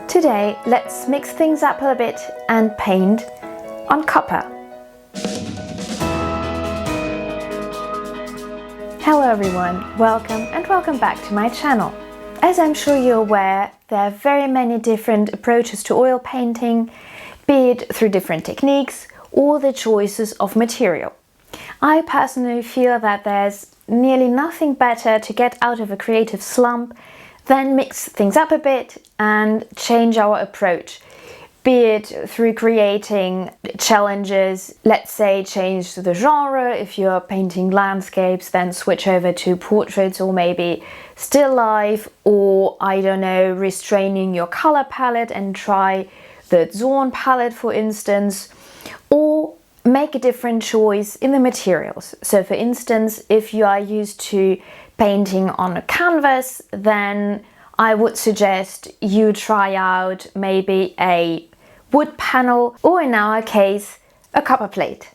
Today, let's mix things up a little bit and paint on copper. Hello everyone, welcome back to my channel. As I'm sure you're aware, there are very many different approaches to oil painting, be it through different techniques or the choices of material. I personally feel that there's nearly nothing better to get out of a creative slump than mix things up a bit and change our approach, be it through creating challenges. Let's say change the genre. If you're painting landscapes, then switch over to portraits or maybe still life, or I don't know, restraining your color palette and try the Zorn palette, for instance, or make a different choice in the materials. So for instance, if you are used to painting on a canvas, then I would suggest you try out maybe a wood panel, or in our case, a copper plate.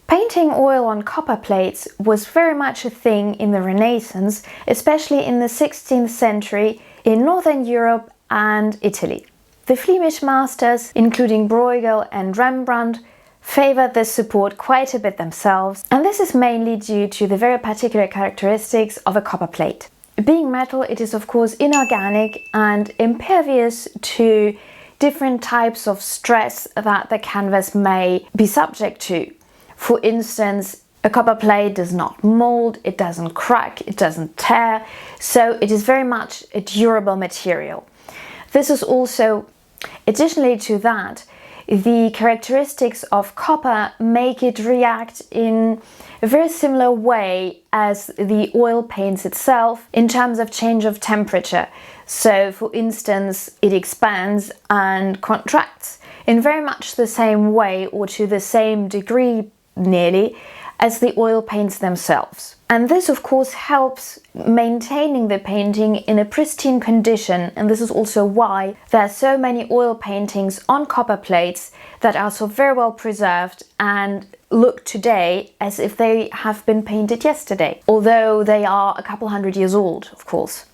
Painting oil on copper plates was very much a thing in the Renaissance, especially in the 16th century in Northern Europe and Italy. The Flemish masters, including Breughel and Rembrandt, favored this support quite a bit themselves, and this is mainly due to the very particular characteristics of a copper plate. Being metal, it is of course inorganic and impervious to different types of stress that the canvas may be subject to. For instance, a copper plate does not mold, it doesn't crack, it doesn't tear, so it is very much a durable material. This is also, additionally to that, the characteristics of copper make it react in a very similar way as the oil paints itself in terms of change of temperature. So for instance, it expands and contracts in very much the same way, or to the same degree nearly, as the oil paints themselves. And this of course helps maintaining the painting in a pristine condition, and this is also why there are so many oil paintings on copper plates that are so very well preserved and look today as if they have been painted yesterday, although they are a couple hundred years old, of course.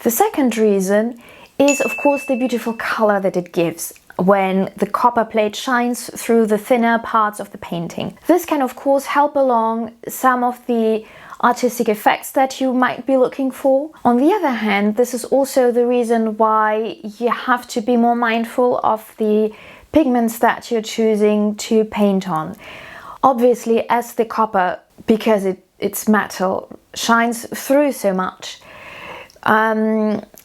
The second reason is of course the beautiful color that it gives when the copper plate shines through the thinner parts of the painting. This can of course help along some of the artistic effects that you might be looking for. On the other hand, this is also the reason why you have to be more mindful of the pigments that you're choosing to paint on. Obviously, as the copper, because it's metal, shines through so much,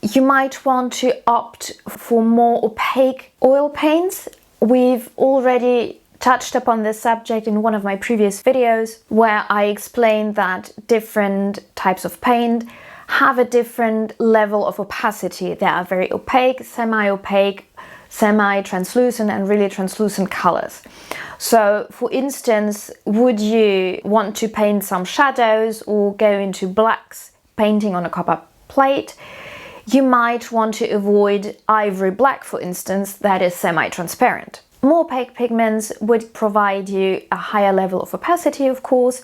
you might want to opt for more opaque oil paints. We've already touched upon this subject in one of my previous videos, where I explained that different types of paint have a different level of opacity. There are very opaque, semi-opaque, semi-translucent and really translucent colors. So for instance, would you want to paint some shadows or go into blacks painting on a copper plate? You might want to avoid ivory black, for instance, that is semi-transparent. More opaque pigments would provide you a higher level of opacity, of course,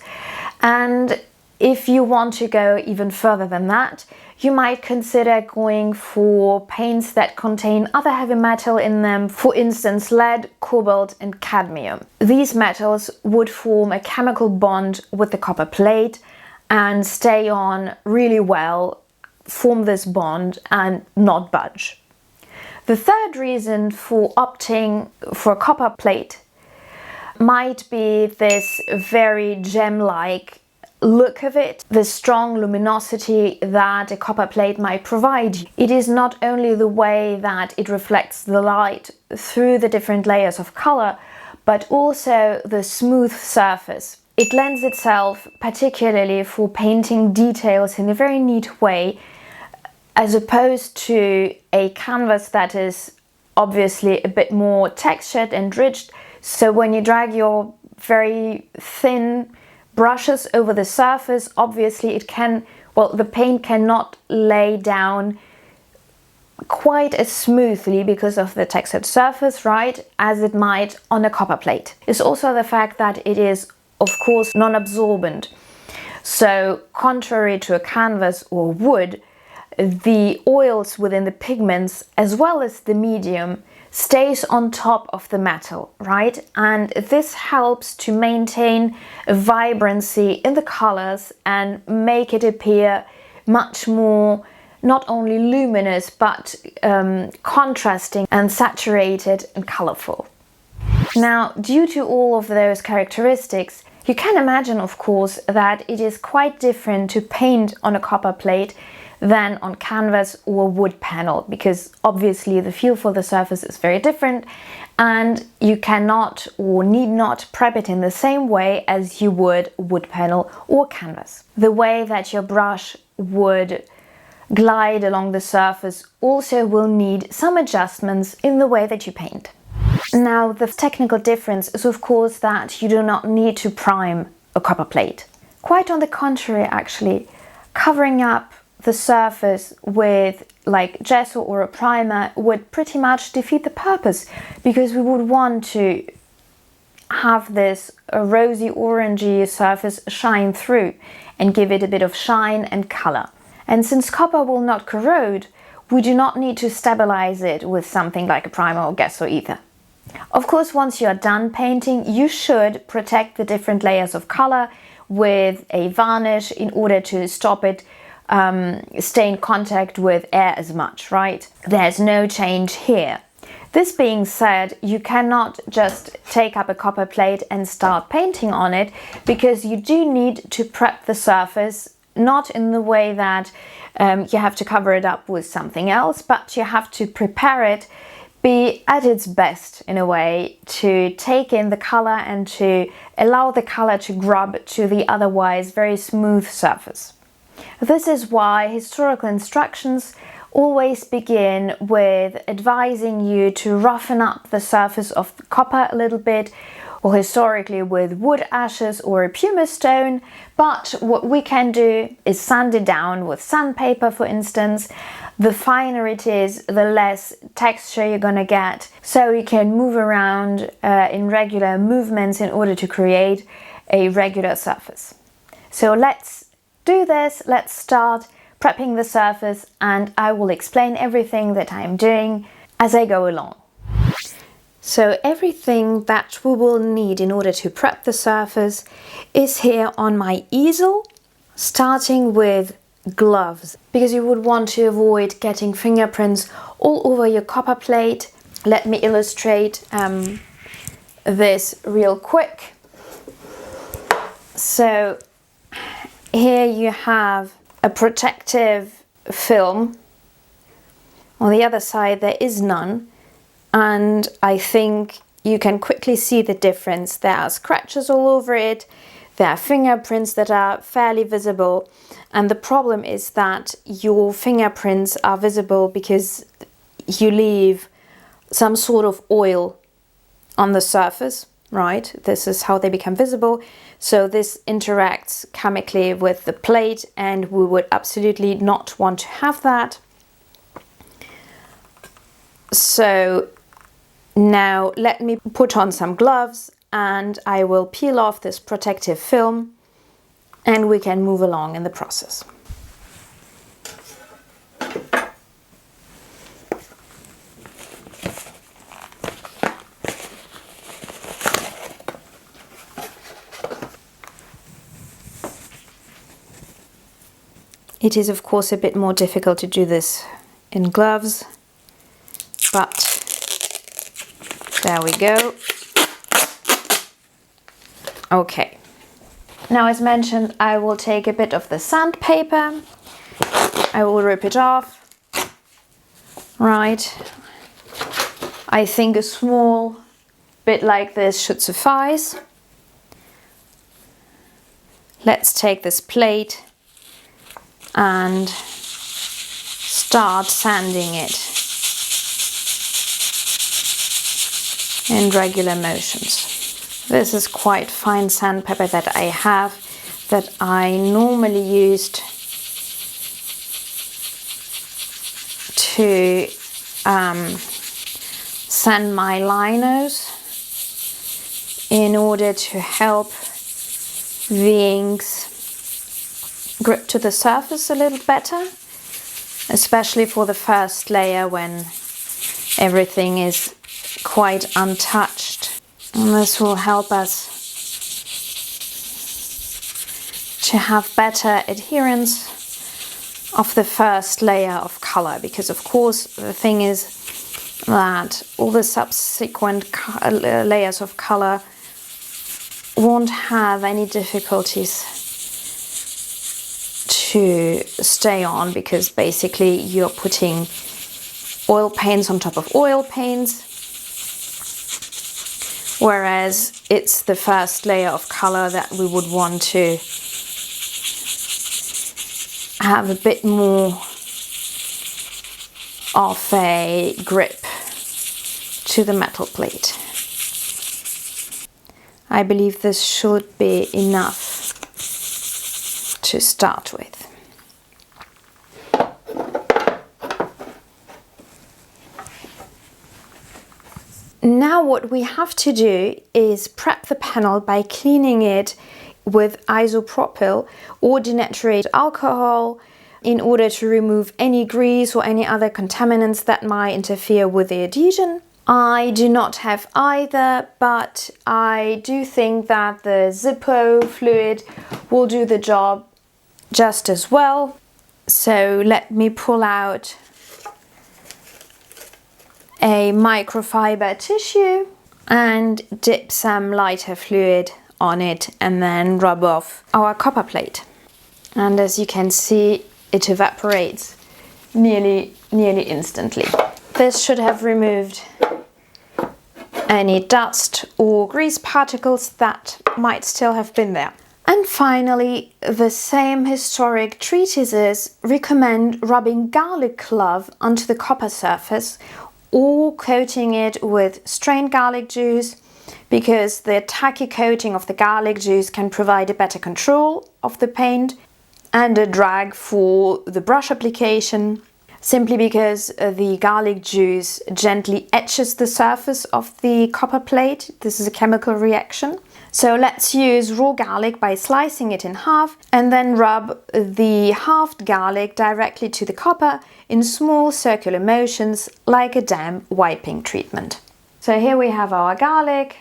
and if you want to go even further than that, you might consider going for paints that contain other heavy metal in them, for instance lead, cobalt and cadmium. These metals would form a chemical bond with the copper plate and stay on really well, form this bond and not budge. The third reason for opting for a copper plate might be this very gem-like look of it, the strong luminosity that a copper plate might provide you. It is not only the way that it reflects the light through the different layers of color, but also the smooth surface. It lends itself particularly for painting details in a very neat way, as opposed to a canvas that is obviously a bit more textured and ridged. So when you drag your very thin brushes over the surface, obviously the paint cannot lay down quite as smoothly because of the textured surface, right, as it might on a copper plate. It's also the fact that it is, of course, non-absorbent. So contrary to a canvas or wood, the oils within the pigments as well as the medium stays on top of the metal, right? And this helps to maintain a vibrancy in the colors and make it appear much more not only luminous but contrasting and saturated and colorful. Now, due to all of those characteristics, you can imagine, of course, that it is quite different to paint on a copper plate than on canvas or wood panel, because obviously the feel for the surface is very different and you cannot or need not prep it in the same way as you would wood panel or canvas. The way that your brush would glide along the surface also will need some adjustments in the way that you paint. Now, the technical difference is of course that you do not need to prime a copper plate. Quite on the contrary, actually, covering up the surface with like gesso or a primer would pretty much defeat the purpose, because we would want to have this rosy orangey surface shine through and give it a bit of shine and color. And since copper will not corrode, we do not need to stabilize it with something like a primer or gesso either. Of course, once you're done painting, you should protect the different layers of color with a varnish in order to stop it stay in contact with air as much, right? There's no change here. This being said, you cannot just take up a copper plate and start painting on it, because you do need to prep the surface, not in the way that you have to cover it up with something else, but you have to prepare it be at its best in a way to take in the color and to allow the color to grab to the otherwise very smooth surface. This is why historical instructions always begin with advising you to roughen up the surface of the copper a little bit, or historically with wood ashes or a pumice stone. But what we can do is sand it down with sandpaper, for instance. The finer it is, the less texture you're gonna get, so you can move around in regular movements in order to create a regular surface. So let's do this. Let's start prepping the surface, and I will explain everything that I'm doing as I go along. So everything that we will need in order to prep the surface is here on my easel, starting with gloves, because you would want to avoid getting fingerprints all over your copper plate. Let me illustrate this real quick. So here you have a protective film. On the other side there is none, and I think you can quickly see the difference. There are scratches all over it, there are fingerprints that are fairly visible, and the problem is that your fingerprints are visible because you leave some sort of oil on the surface, right? This is how they become visible. So this interacts chemically with the plate, and we would absolutely not want to have that. So now let me put on some gloves and I will peel off this protective film, and we can move along in the process. It is of course a bit more difficult to do this in gloves, but there we go. Okay. Now, as mentioned, I will take a bit of the sandpaper. I will rip it off. Right. I think a small bit like this should suffice. Let's take this plate and start sanding it in regular motions. This is quite fine sandpaper that I have, that I normally used to sand my linos in order to help the inks grip to the surface a little better. especially for the first layer when everything is quite untouched. And this will help us to have better adherence of the first layer of color, because of course the thing is that all the subsequent layers of color won't have any difficulties to stay on, because basically you're putting oil paints on top of oil paints, whereas it's the first layer of color that we would want to have a bit more of a grip to the metal plate. I believe this should be enough to start with. Now what we have to do is prep the panel by cleaning it with isopropyl or denatured alcohol in order to remove any grease or any other contaminants that might interfere with the adhesion. I do not have either, but I do think that the Zippo fluid will do the job just as well. So let me pull out a microfiber tissue and dip some lighter fluid on it and then rub off our copper plate. And as you can see, it evaporates nearly instantly. This should have removed any dust or grease particles that might still have been there. And finally, the same historic treatises recommend rubbing garlic clove onto the copper surface or coating it with strained garlic juice, because the tacky coating of the garlic juice can provide a better control of the paint and a drag for the brush application, simply because the garlic juice gently etches the surface of the copper plate. This is a chemical reaction. So let's use raw garlic by slicing it in half and then rub the halved garlic directly to the copper in small circular motions, like a damp wiping treatment. So here we have our garlic.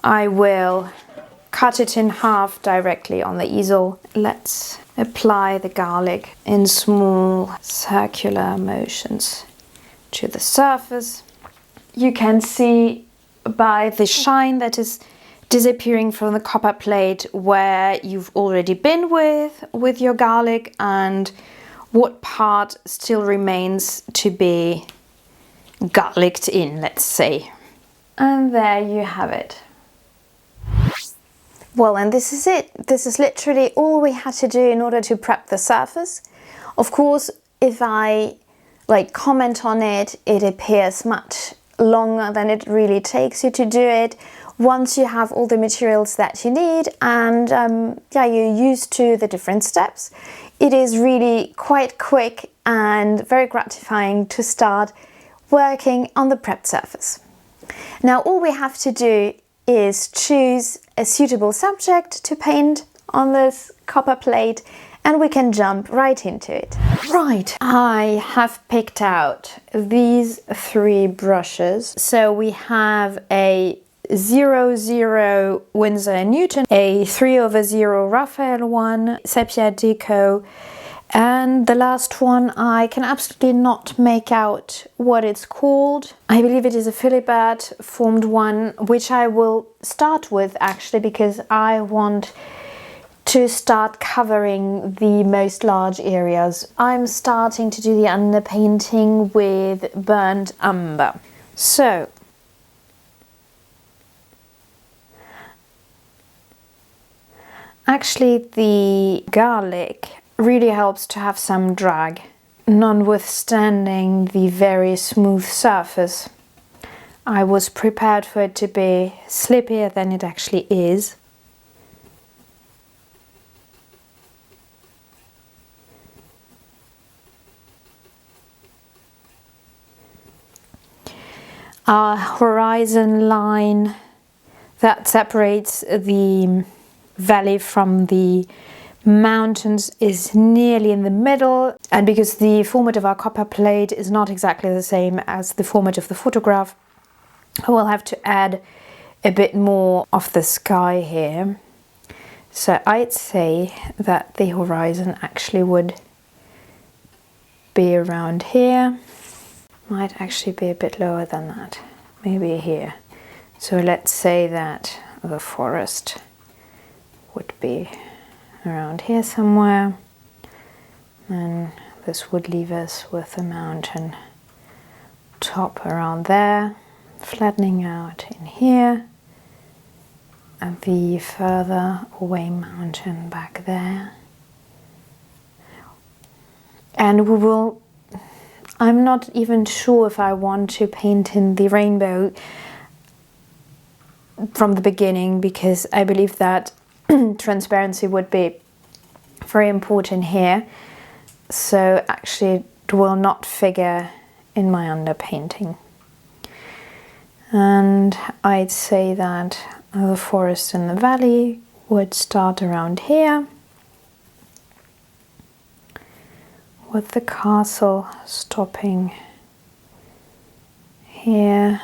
I will cut it in half directly on the easel. Let's apply the garlic in small circular motions to the surface. You can see by the shine that is disappearing from the copper plate where you've already been with your garlic and what part still remains to be garlicked in, let's say. And there you have it. Well, and this is it. This is literally all we had to do in order to prep the surface. Of course, if I comment on it, it appears much longer than it really takes you to do it. Once you have all the materials that you need and you're used to the different steps, it is really quite quick and very gratifying to start working on the prepped surface. Now all we have to do is choose a suitable subject to paint on this copper plate and we can jump right into it. Right, I have picked out these three brushes. So we have a 00 Winsor & Newton, a 3/0 Raphael one, Sepia Deco, and the last one I can absolutely not make out what it's called. I believe it is a filibert formed one, which I will start with actually because I want to start covering the most large areas. I'm starting to do the underpainting with burnt umber. So actually the garlic really helps to have some drag, notwithstanding the very smooth surface. I was prepared for it to be slippier than it actually is. Our horizon line that separates the valley from the mountains is nearly in the middle, and because the format of our copper plate is not exactly the same as the format of the photograph, I will have to add a bit more of the sky here. So I'd say that the horizon actually would be around here. Might actually be a bit lower than that, maybe here. So let's say that the forest would be around here somewhere, and this would leave us with a mountain top around there, flattening out in here, and the further away mountain back there. And we will, I'm not even sure if I want to paint in the rainbow from the beginning, because I believe that transparency would be very important here. So actually it will not figure in my underpainting. And I'd say that the forest in the valley would start around here, with the castle stopping here,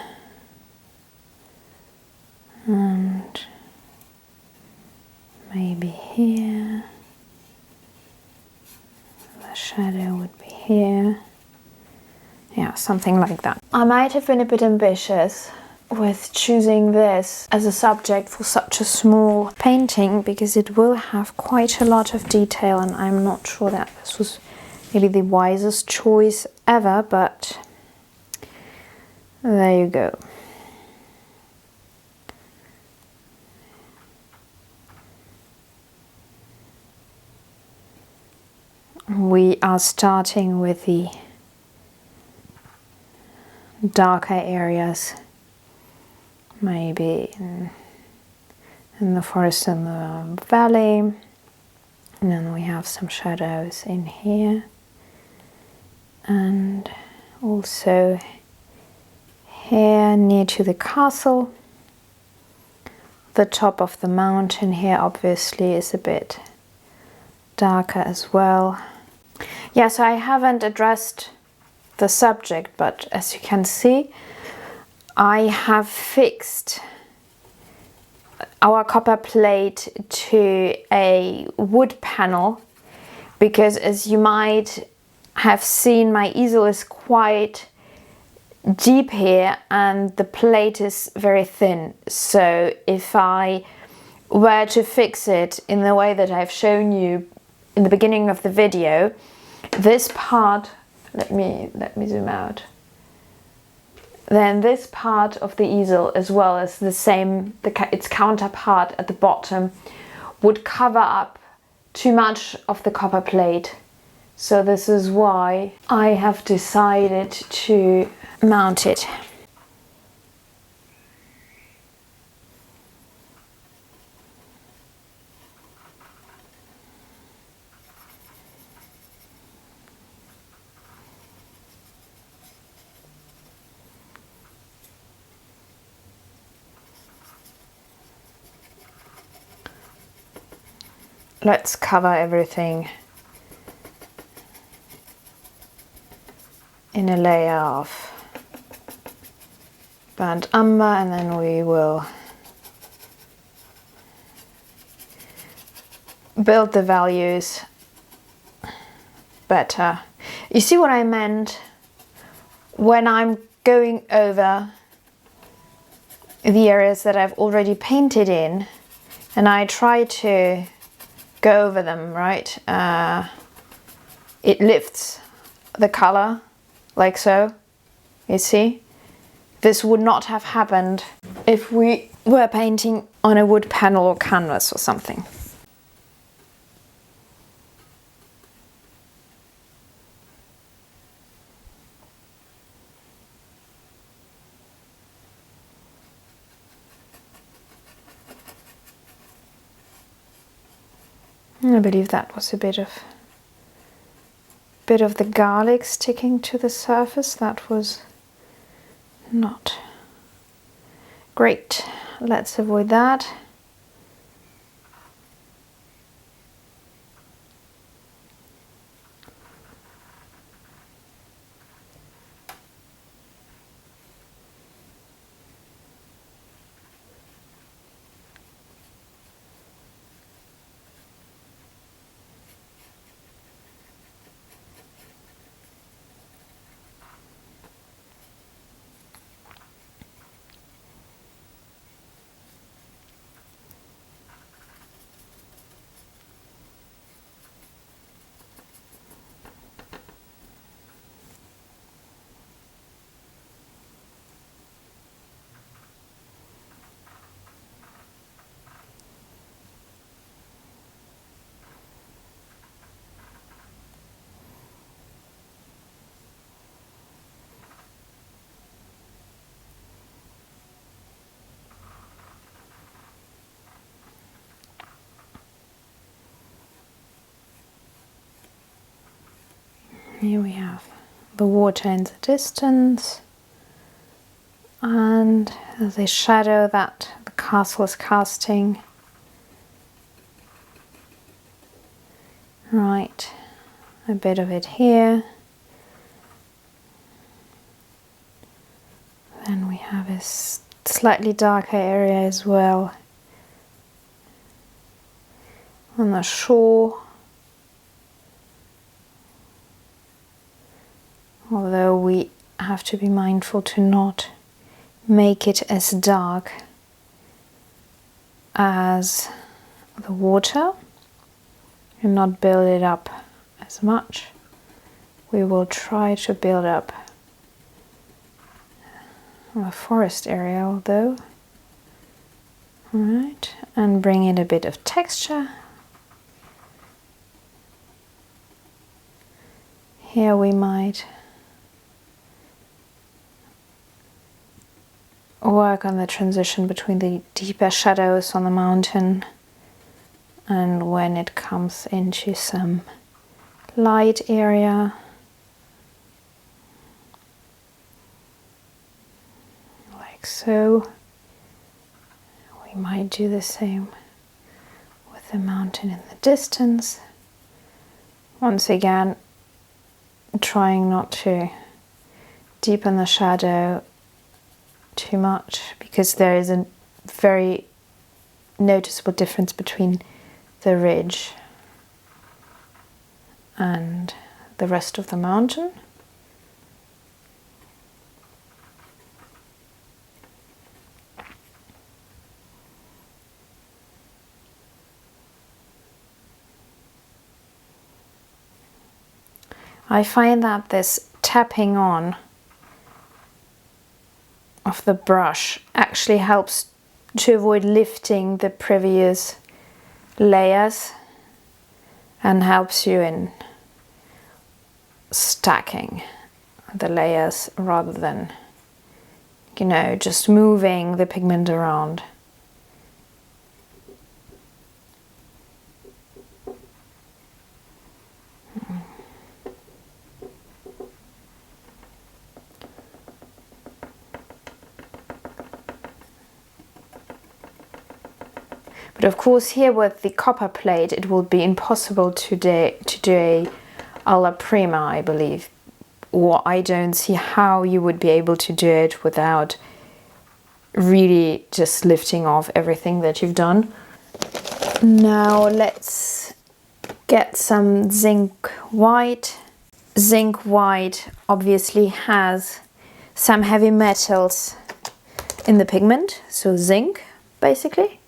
and maybe here. The shadow would be here. Yeah, something like that. I might have been a bit ambitious with choosing this as a subject for such a small painting, because it will have quite a lot of detail, and I'm not sure that this was really the wisest choice ever, but there you go. We are starting with the darker areas, maybe in the forest and the valley, and then we have some shadows in here, and also here near to the castle. The top of the mountain here obviously is a bit darker as well. Yeah, so I haven't addressed the subject, but as you can see, I have fixed our copper plate to a wood panel, because as you might have seen, my easel is quite deep here and the plate is very thin. So if I were to fix it in the way that I've shown you in the beginning of the video, this part, let me zoom out, then this part of the easel, as well as its counterpart at the bottom, would cover up too much of the copper plate. So this is why I have decided to mount it. Let's cover everything in a layer of burnt umber, and then we will build the values better. You see what I meant when I'm going over the areas that I've already painted in, and I try to go over them, right? It lifts the color like so, you see? This would not have happened if we were painting on a wood panel or canvas or something. I believe that was a bit of the garlic sticking to the surface. That was not great. Let's avoid that. Here we have the water in the distance and the shadow that the castle is casting. Right, a bit of it here. Then we have a slightly darker area as well on the shore. Although we have to be mindful to not make it as dark as the water and not build it up as much. We will try to build up a forest area, although, right, and bring in a bit of texture. Here we might work on the transition between the deeper shadows on the mountain and when it comes into some light area. Like so. We might do the same with the mountain in the distance. Once again, trying not to deepen the shadow too much, because there is a very noticeable difference between the ridge and the rest of the mountain. I find that this tapping on of the brush actually helps to avoid lifting the previous layers and helps you in stacking the layers rather than, you know, just moving the pigment around. But of course here with the copper plate it will be impossible to do a alla prima, I believe. Or I don't see how you would be able to do it without really just lifting off everything that you've done. Now let's get some zinc white. Zinc white obviously has some heavy metals in the pigment, so zinc basically.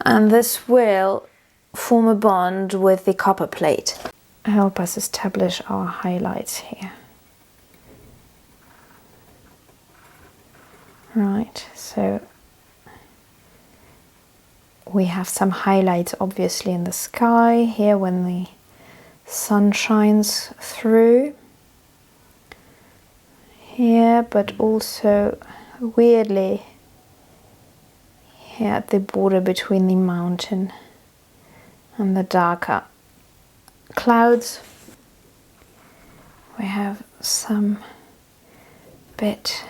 And this will form a bond with the copper plate. Help us establish our highlights here. Right, so we have some highlights obviously in the sky here when the sun shines through here, but also weirdly here at the border between the mountain and the darker clouds. We have some bit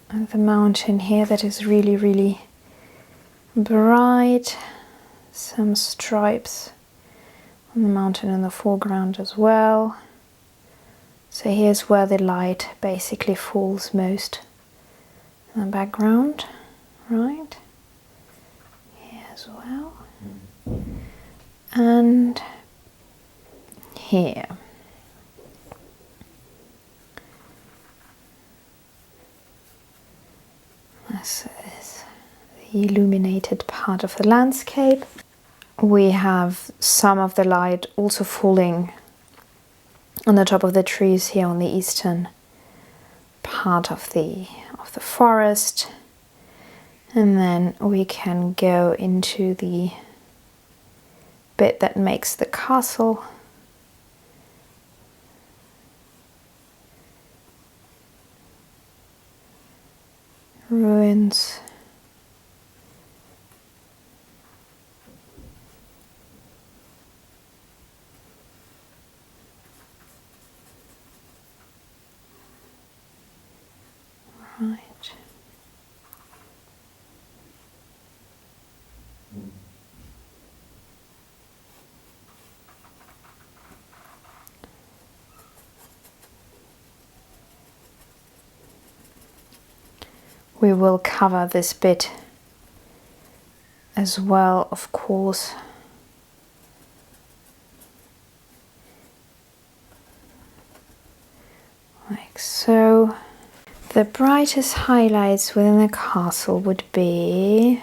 of the mountain here that is really, really bright. Some stripes on the mountain in the foreground as well. So here's where the light basically falls most in the background, right? Here as well. And here. This is the illuminated part of the landscape. We have some of the light also falling on the top of the trees here on the eastern part of the forest. And then we can go into the bit that makes the castle. Ruins. Right. We will cover this bit as well, of course. Like so. The brightest highlights within the castle would be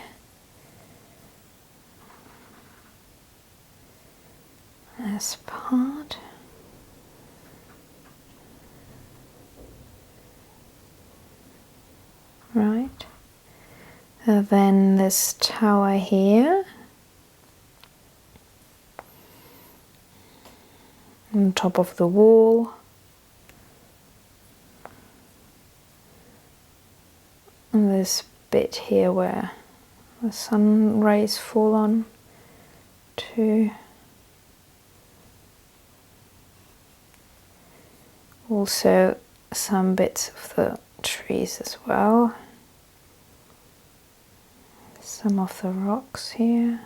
this part. Right. And then this tower here. On top of the wall. And this bit here where the sun rays fall on too. Also some bits of the trees as well. Some of the rocks here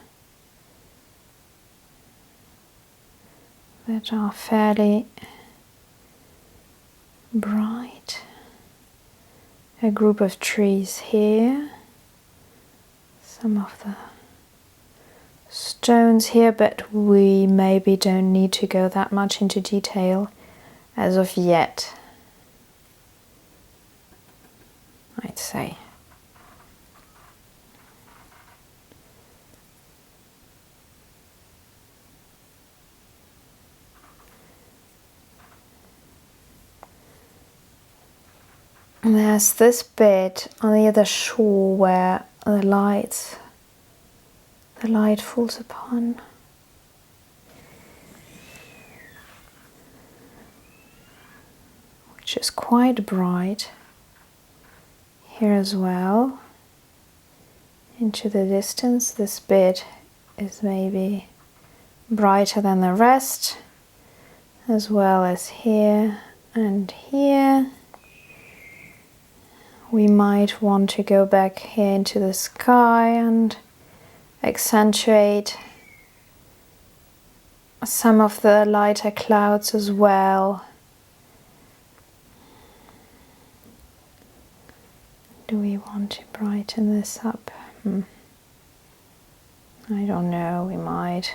that are fairly bright. A group of trees here. Some of the stones here, but we maybe don't need to go that much into detail as of yet, I'd say. And there's this bit on the other shore where the light falls upon. Which is quite bright here as well. Into the distance, this bit is maybe brighter than the rest, as well as here and here. We might want to go back here into the sky and accentuate some of the lighter clouds as well. Do we want to brighten this up? I don't know, we might.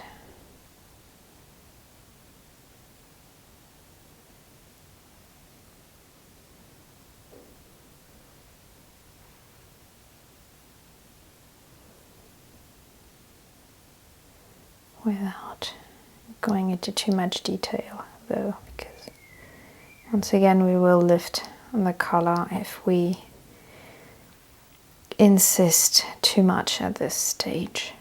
Without going into too much detail though, because once again we will lift on the color if we insist too much at this stage.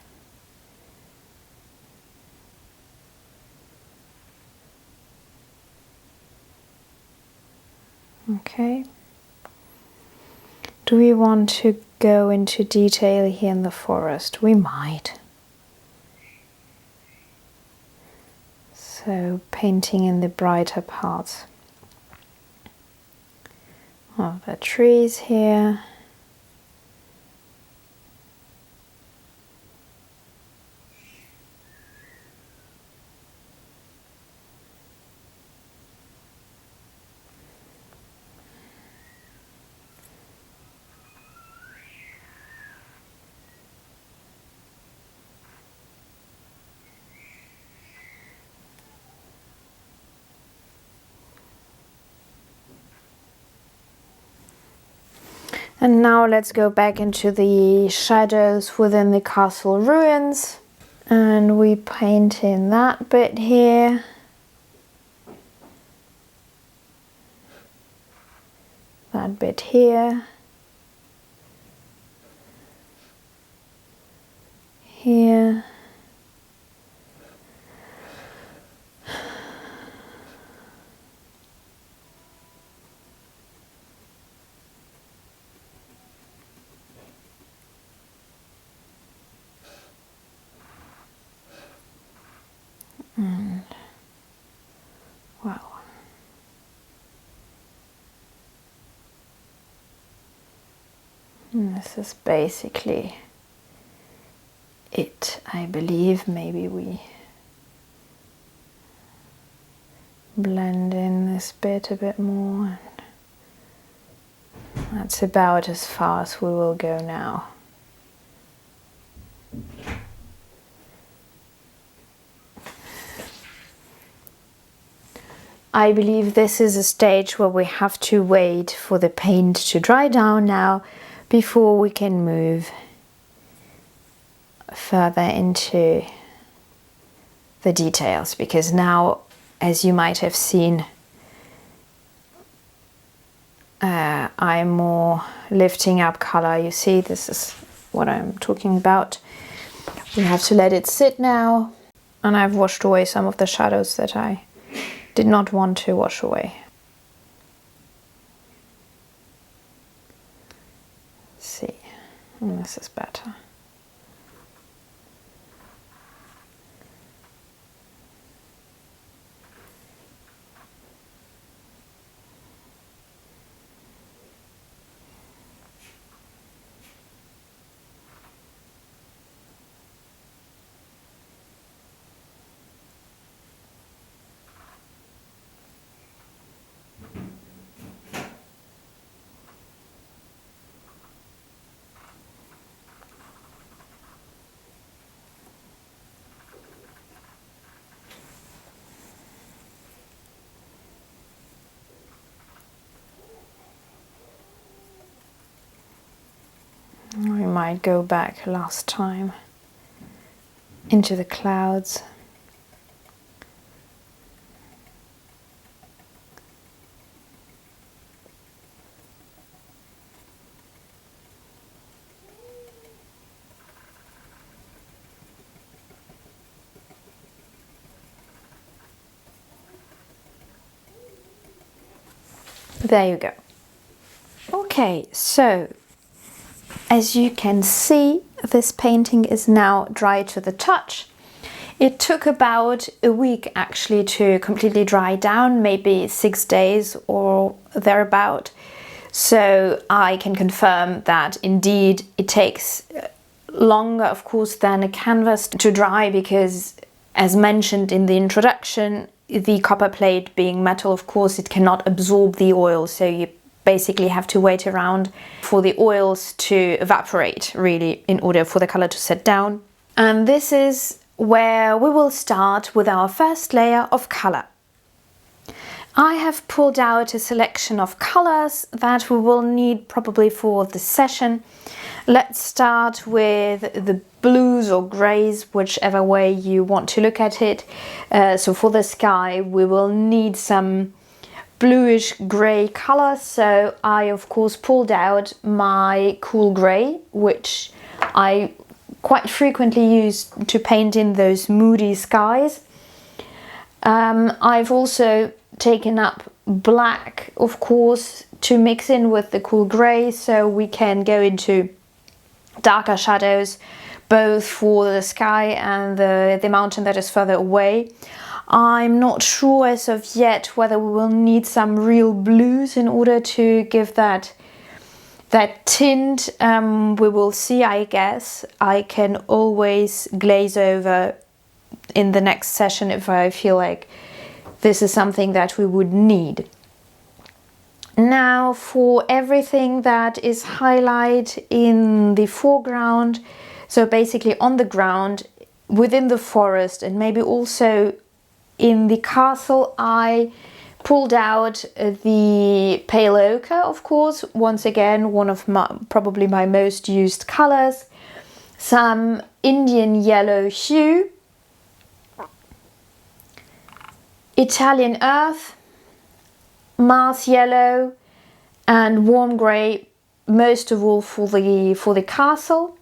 Okay. Do we want to go into detail here in the forest? We might. So painting in the brighter parts of the trees here. And now let's go back into the shadows within the castle ruins. And we paint in that bit here. That bit here. Here. And wow. And this is basically it, I believe. Maybe we blend in this bit a bit more. That's about as far as we will go now. I believe this is a stage where we have to wait for the paint to dry down now before we can move further into the details, because now, as you might have seen, I'm more lifting up color. You see, this is what I'm talking about. We have to let it sit now, and I've washed away some of the shadows that I did not want to wash away. Let's see, and this is better. We might go back last time into the clouds. There you go. Okay, so as you can see, this painting is now dry to the touch. It took about a week actually to completely dry down, maybe 6 days or thereabout. So I can confirm that indeed it takes longer, of course, than a canvas to dry, because as mentioned in the introduction, the copper plate being metal, of course, it cannot absorb the oil, so you basically have to wait around for the oils to evaporate, really, in order for the color to set down. And this is where we will start with our first layer of color. I have pulled out a selection of colors that we will need probably for this session. Let's start with the blues or grays, whichever way you want to look at it. So for the sky, we will need some bluish gray color. So I, of course, pulled out my cool gray, which I quite frequently use to paint in those moody skies. I've also taken up black, of course, to mix in with the cool gray, so we can go into darker shadows both for the sky and the mountain that is further away. I'm not sure as of yet whether we will need some real blues in order to give that tint. We will see, I guess. I can always glaze over in the next session if I feel like this is something that we would need. Now for everything that is highlight in the foreground, so basically on the ground, within the forest, and maybe also in the castle, I pulled out the pale ochre, of course, once again one of probably my most used colors, some Indian yellow hue, Italian earth, Mars yellow, and warm grey, most of all for the castle.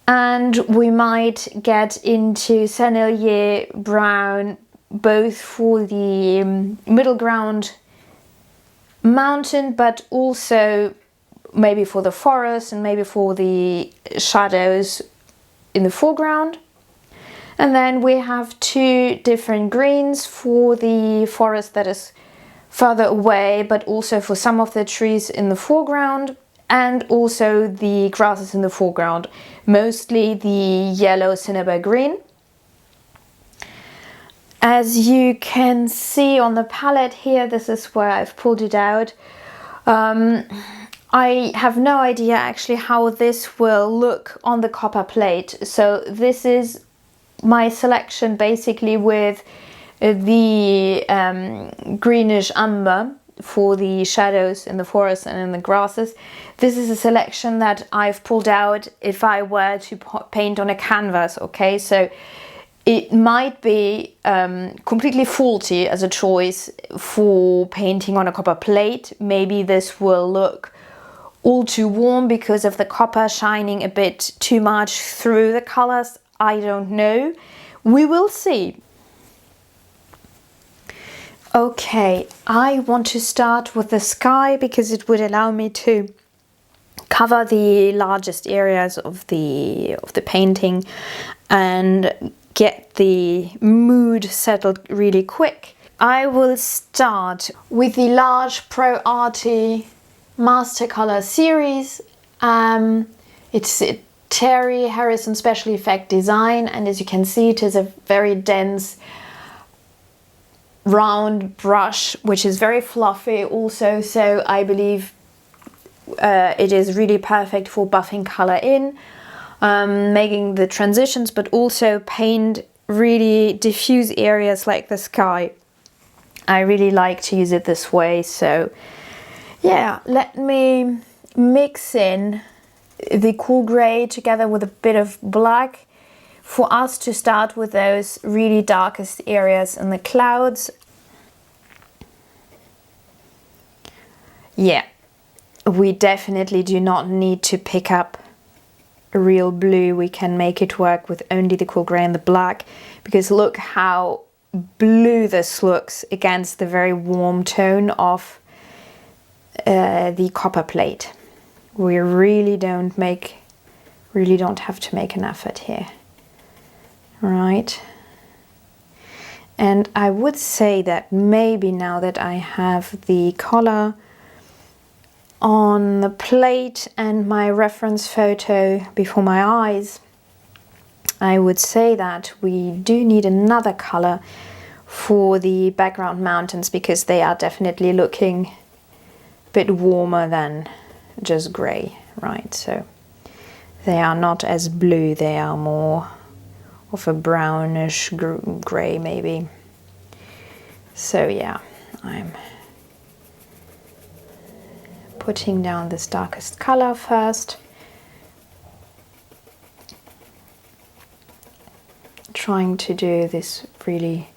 And we might get into Sennelier brown, both for the middle ground mountain, but also maybe for the forest and maybe for the shadows in the foreground. And then we have two different greens for the forest that is further away, but also for some of the trees in the foreground. and also the grasses in the foreground, mostly the yellow cinnabar green. As you can see on the palette here, this is where I've pulled it out. I have no idea actually how this will look on the copper plate. So this is my selection basically with the greenish umber for the shadows in the forest and in the grasses. This is a selection that I've pulled out if I were to paint on a canvas, okay? So it might be completely faulty as a choice for painting on a copper plate. Maybe this will look all too warm because of the copper shining a bit too much through the colors. I don't know. We will see. Okay, I want to start with the sky because it would allow me to cover the largest areas of the painting and get the mood settled really quick. I will start with the large Pro Arty Mastercolor series. It's a Terry Harrison Special Effect design, and as you can see, it is a very dense round brush, which is very fluffy also, so I believe it is really perfect for buffing color in, making the transitions, but also paint really diffuse areas like the sky. I really like to use it this way. So yeah, let me mix in the cool gray together with a bit of black for us to start with those really darkest areas in the clouds. Yeah, we definitely do not need to pick up a real blue. We can make it work with only the cool gray and the black, because look how blue this looks against the very warm tone of the copper plate. We really don't have to make an effort here. Right, and I would say that maybe now that I have the color on the plate and my reference photo before my eyes, I would say that we do need another color for the background mountains, because they are definitely looking a bit warmer than just gray, right? So they are not as blue, they are more of a brownish gray maybe. So yeah, I'm putting down this darkest color first, trying to do this really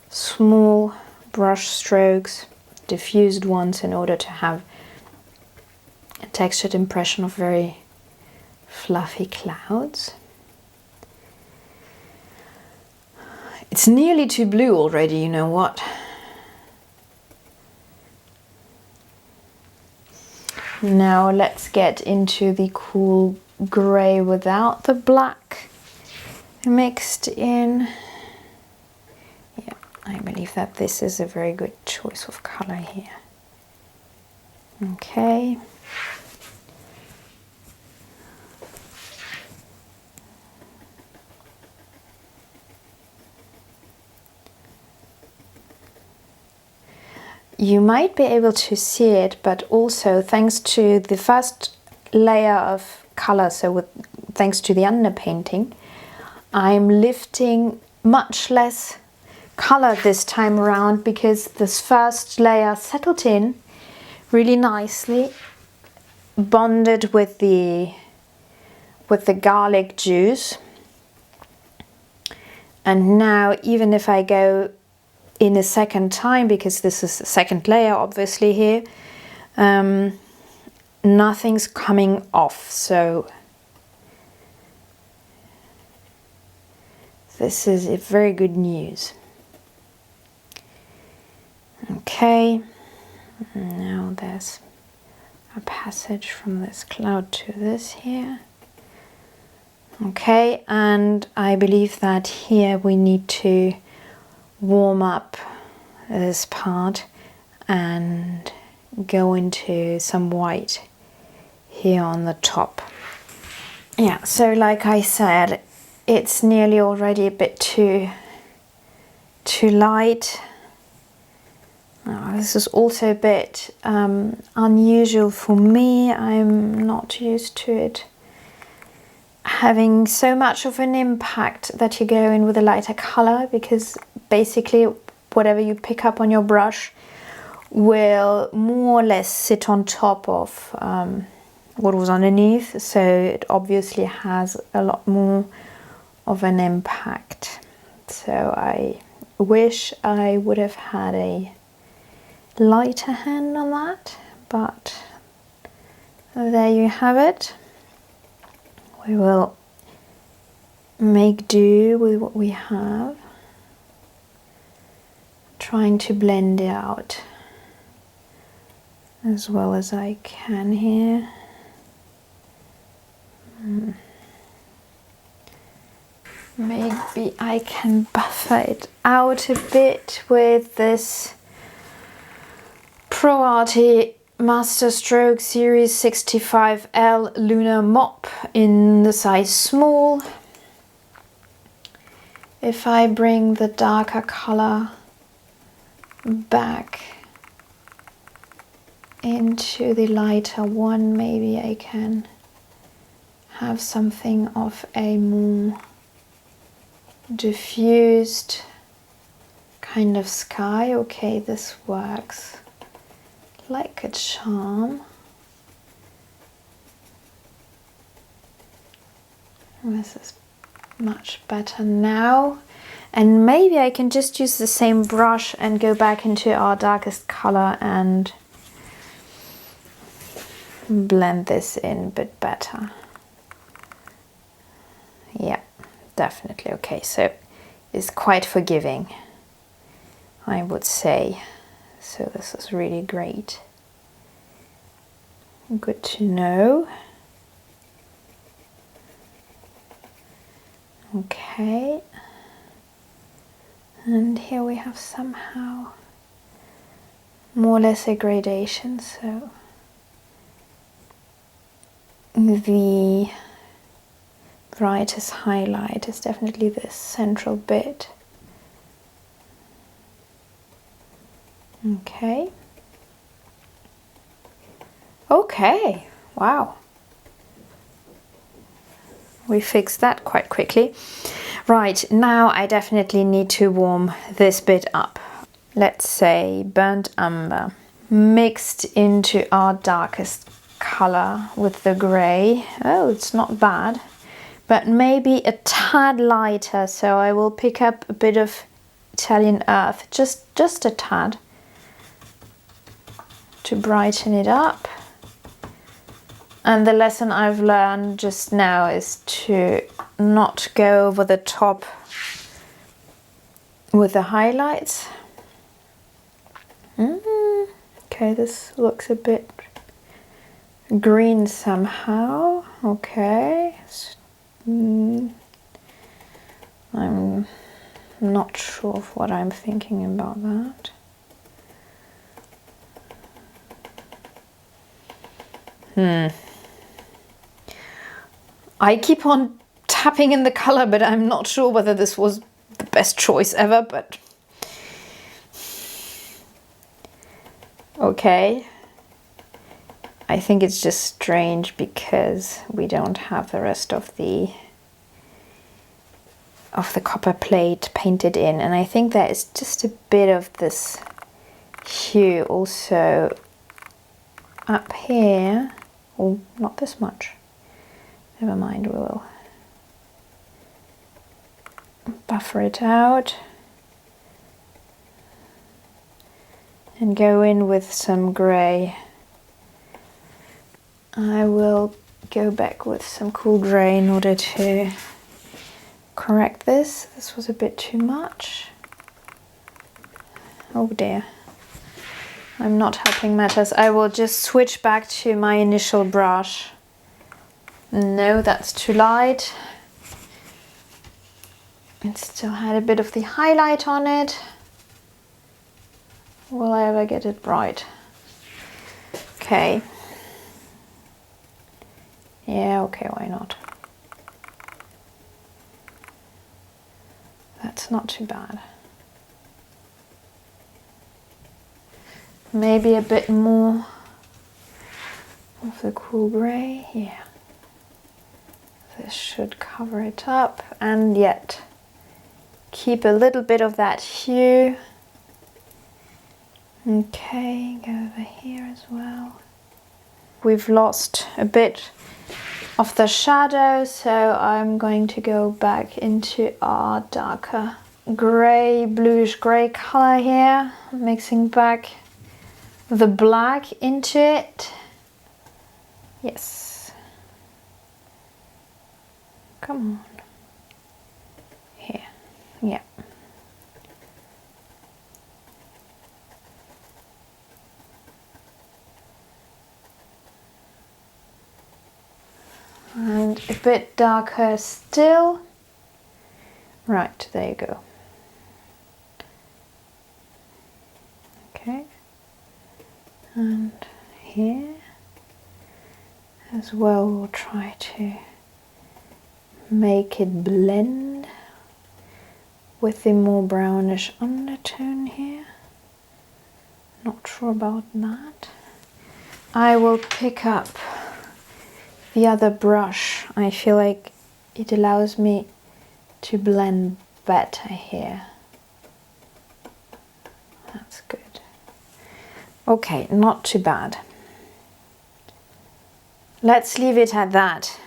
small brush strokes, diffused ones, in order to have a textured impression of very fluffy clouds. It's nearly too blue already, you know what? Now let's get into the cool gray without the black mixed in. Yeah, I believe that this is a very good choice of color here. Okay. You might be able to see it, but also thanks to the first layer of color, so thanks to the underpainting, I'm lifting much less color this time around, because this first layer settled in really nicely, bonded with the garlic juice. And now even if I go in a second time, because this is the second layer obviously here, nothing's coming off. So this is a very good news. Okay, now there's a passage from this cloud to this here. Okay, and I believe that here we need to warm up this part and go into some white here on the top. Yeah, so like I said, it's nearly already a bit too light. This is also a bit unusual for me. I'm not used to it having so much of an impact that you go in with a lighter color, because basically whatever you pick up on your brush will more or less sit on top of what was underneath, so it obviously has a lot more of an impact. So I wish I would have had a lighter hand on that, but there you have it. We will make do with what we have, trying to blend it out as well as I can here. Maybe I can buffer it out a bit with this Pro Arte Master Stroke Series 65L Lunar Mop in the size small. If I bring the darker color back into the lighter one, maybe I can have something of a more diffused kind of sky. Okay, this works like a charm. This is much better now, and maybe I can just use the same brush and go back into our darkest color and blend this in a bit better. Yeah, definitely. Okay, so it's quite forgiving, I would say. So this is really great. Good to know. Okay. And here we have somehow more or less a gradation, so the brightest highlight is definitely this central bit. Okay. Okay, wow. We fixed that quite quickly. Right, now I definitely need to warm this bit up. Let's say burnt umber mixed into our darkest color with the gray. Oh, it's not bad, but maybe a tad lighter, so I will pick up a bit of Italian earth, just a tad, to brighten it up. And the lesson I've learned just now is to not go over the top with the highlights. Okay, this looks a bit green somehow. Okay. I'm not sure of what I'm thinking about that. I keep on tapping in the color, but I'm not sure whether this was the best choice ever, but okay. I think it's just strange because we don't have the rest of the copper plate painted in, and I think there is just a bit of this hue also up here. Oh, not this much. Never mind, we will buffer it out and go in with some grey. I will go back with some cool grey in order to correct this. This was a bit too much. Oh dear. I'm not helping matters. I will just switch back to my initial brush. No, that's too light. It still had a bit of the highlight on it. Will I ever get it right? Okay. Yeah, okay, why not? That's not too bad. Maybe a bit more of the cool grey, yeah. This should cover it up, and yet keep a little bit of that hue. Okay, go over here as well. We've lost a bit of the shadow, so I'm going to go back into our darker grey, bluish grey color here, mixing back the black into it. Yes. Come on. Here. Yeah. And a bit darker still. Right, there you go. Okay. And here as well, we'll try to make it blend with the more brownish undertone here. Not sure about that. I will pick up the other brush. I feel like it allows me to blend better here. That's good. Okay, not too bad. Let's leave it at that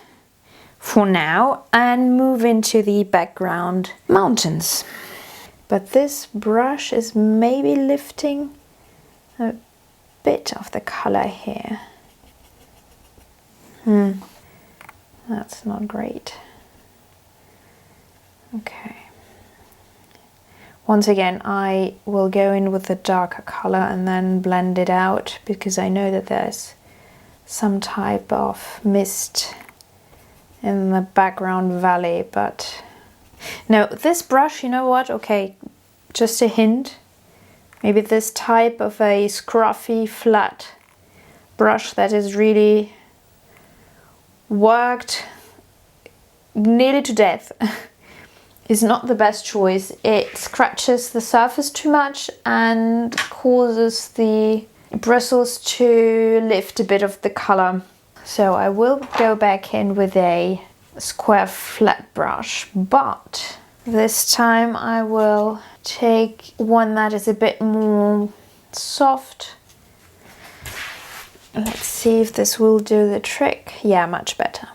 for now and move into the background mountains. But this brush is maybe lifting a bit of the color here. That's not great. Okay. Once again, I will go in with the darker color and then blend it out, because I know that there's some type of mist in the background valley, but no, this brush, you know what? Okay, just a hint. Maybe this type of a scruffy flat brush that is really worked nearly to death is not the best choice. It scratches the surface too much and causes the bristles to lift a bit of the color. So I will go back in with a square flat brush, but this time I will take one that is a bit more soft. Let's see if this will do the trick. Yeah, much better.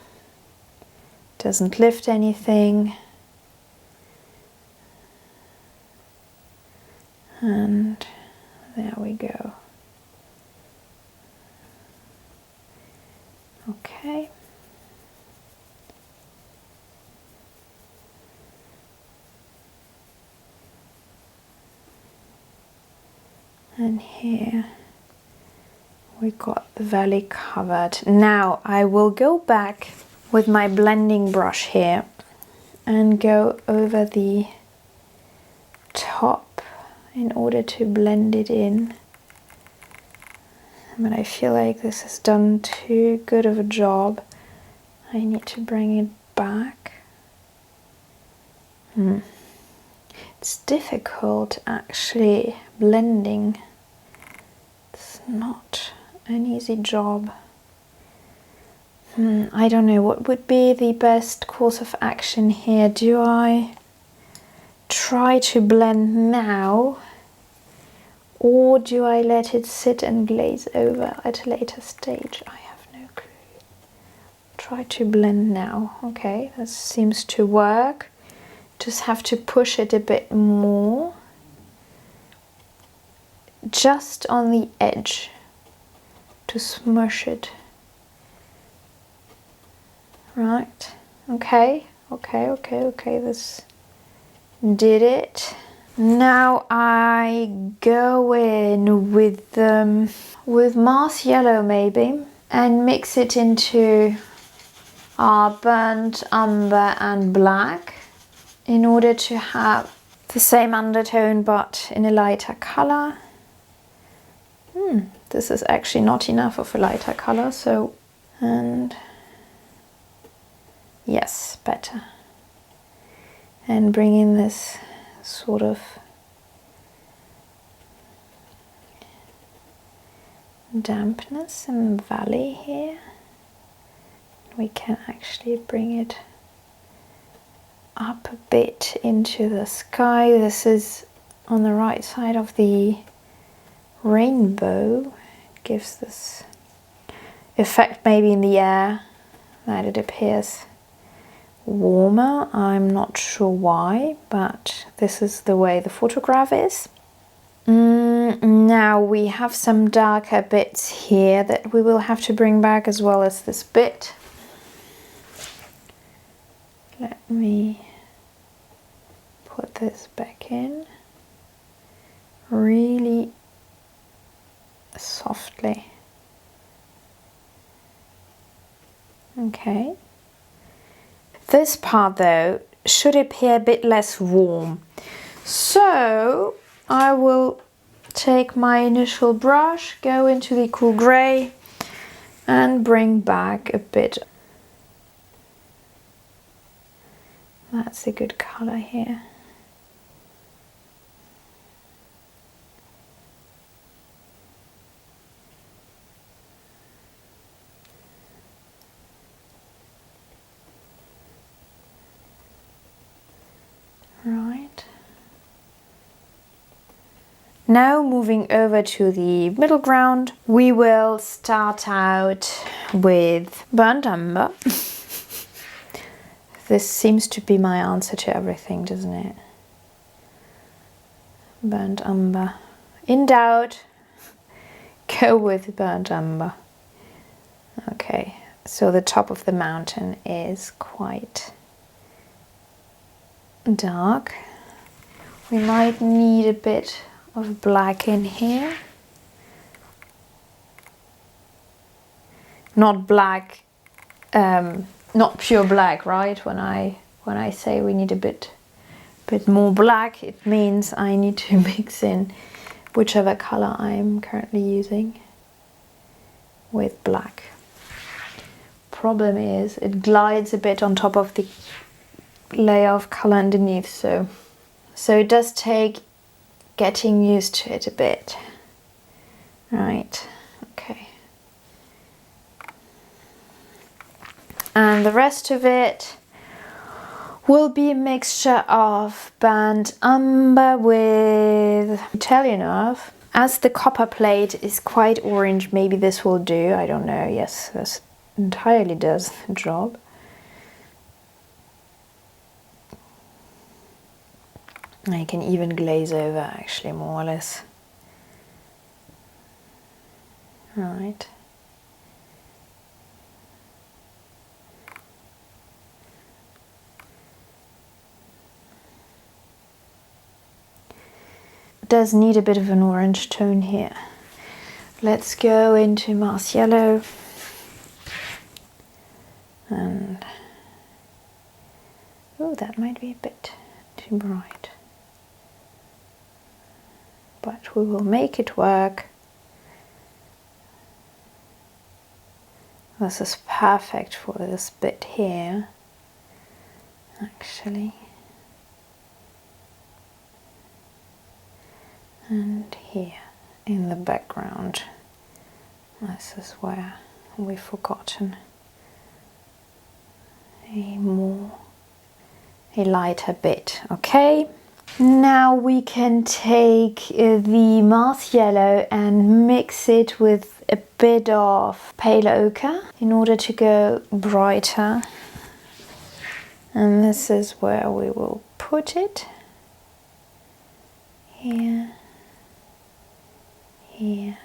Doesn't lift anything. And there we go. Okay. And here we got the valley covered. Now I will go back with my blending brush here and go over the top in order to blend it in. But I feel like this has done too good of a job. I need to bring it back. It's difficult actually blending. It's not an easy job. I don't know what would be the best course of action here. Do I try to blend now, or do I let it sit and glaze over at a later stage? I have no clue. Try to blend now. Okay, that seems to work. Just have to push it a bit more, just on the edge, to smush it. Right, okay, this did it. Now I go in with Mars Yellow maybe, and mix it into our burnt umber and black in order to have the same undertone but in a lighter color. This is actually not enough of a lighter color, so, and Yes, better. And bring in this sort of dampness in the valley here. We can actually bring it up a bit into the sky. This is on the right side of the rainbow. It gives this effect maybe in the air that it appears warmer. I'm not sure why, but this is the way the photograph is. Now we have some darker bits here that we will have to bring back, as well as this bit. Let me put this back in really softly. Okay. This part though should appear a bit less warm. So I will take my initial brush, go into the cool grey and bring back a bit. That's a good colour here. Right. Now moving over to the middle ground, we will start out with burnt umber. This seems to be my answer to everything, doesn't it? Burnt umber. In doubt, go with burnt umber. Okay, so the top of the mountain is quite dark. We might need a bit of black in here. Not black, not pure black, right? When I say we need a bit more black, it means I need to mix in whichever color I'm currently using with black. Problem is it glides a bit on top of the layer of color underneath, so it does take getting used to it a bit. Right, okay. And the rest of it will be a mixture of burnt umber with Italian earth. As the copper plate is quite orange, maybe this will do, I don't know. Yes, this entirely does the job. I can even glaze over, actually, more or less. Right. Does need a bit of an orange tone here. Let's go into Mars yellow and oh, that might be a bit too bright, but we will make it work. This is perfect for this bit here, actually. And here in the background, this is where we've forgotten a lighter bit. Okay, now we can take the Mars yellow and mix it with a bit of pale ochre in order to go brighter, and this is where we will put it. Here, here,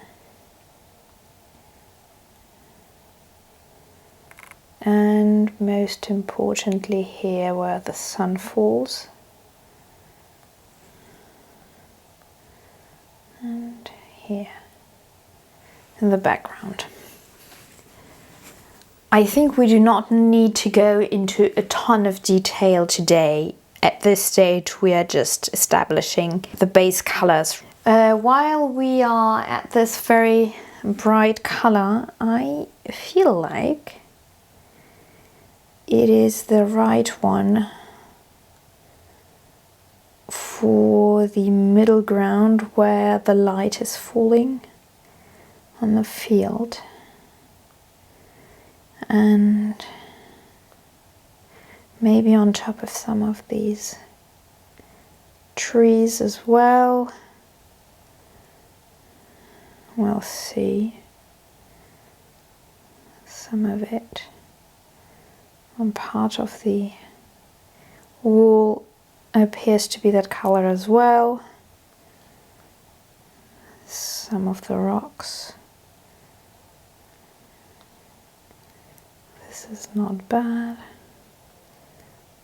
and most importantly here where the sun falls, and here in the background. I think we do not need to go into a ton of detail today. At this stage we are just establishing the base colors. While we are at this very bright color, I feel like it is the right one for the middle ground where the light is falling on the field, and maybe on top of some of these trees as well. We'll see. Some of it on part of the wall appears to be that color as well. Some of the rocks. This is not bad.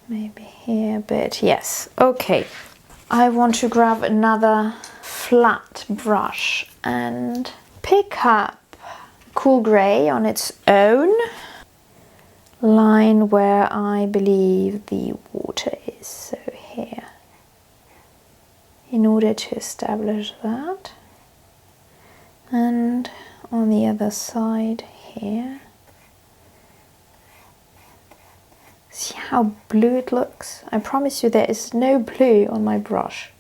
Maybe here a bit. Yes, okay. I want to grab another flat brush and pick up cool grey on its own. Line where I believe the water is, so here. In order to establish that. And on the other side here. See how blue it looks? I promise you there is no blue on my brush.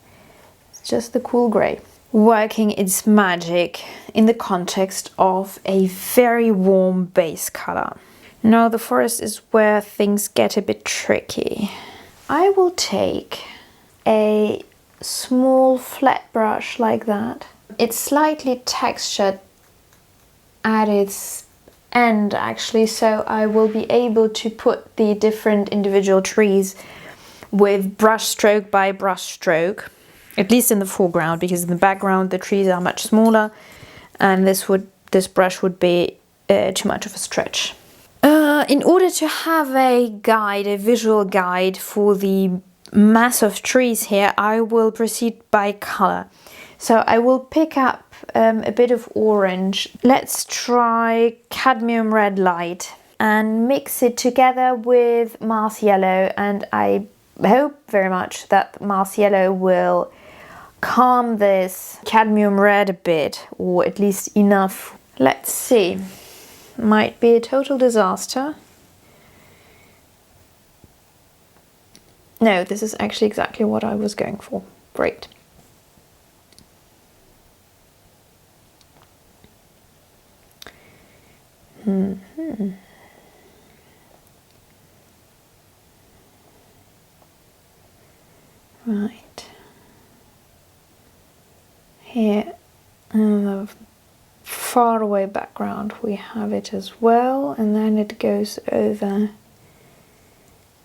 It's just the cool grey. Working its magic in the context of a very warm base color. Now the forest is where things get a bit tricky. I will take a small flat brush like that. It's slightly textured at its end actually, so I will be able to put the different individual trees with brush stroke by brush stroke, at least in the foreground, because in the background the trees are much smaller and this brush would be too much of a stretch. In order to have a guide, a visual guide for the mass of trees here, I will proceed by color. So I will pick up a bit of orange. Let's try cadmium red light and mix it together with Mars yellow, and I hope very much that Mars yellow will calm this cadmium red a bit, or at least enough. Let's see. Might be a total disaster. No, this is actually exactly what I was going for. Great. Right. Here in the far away background we have it as well, and then it goes over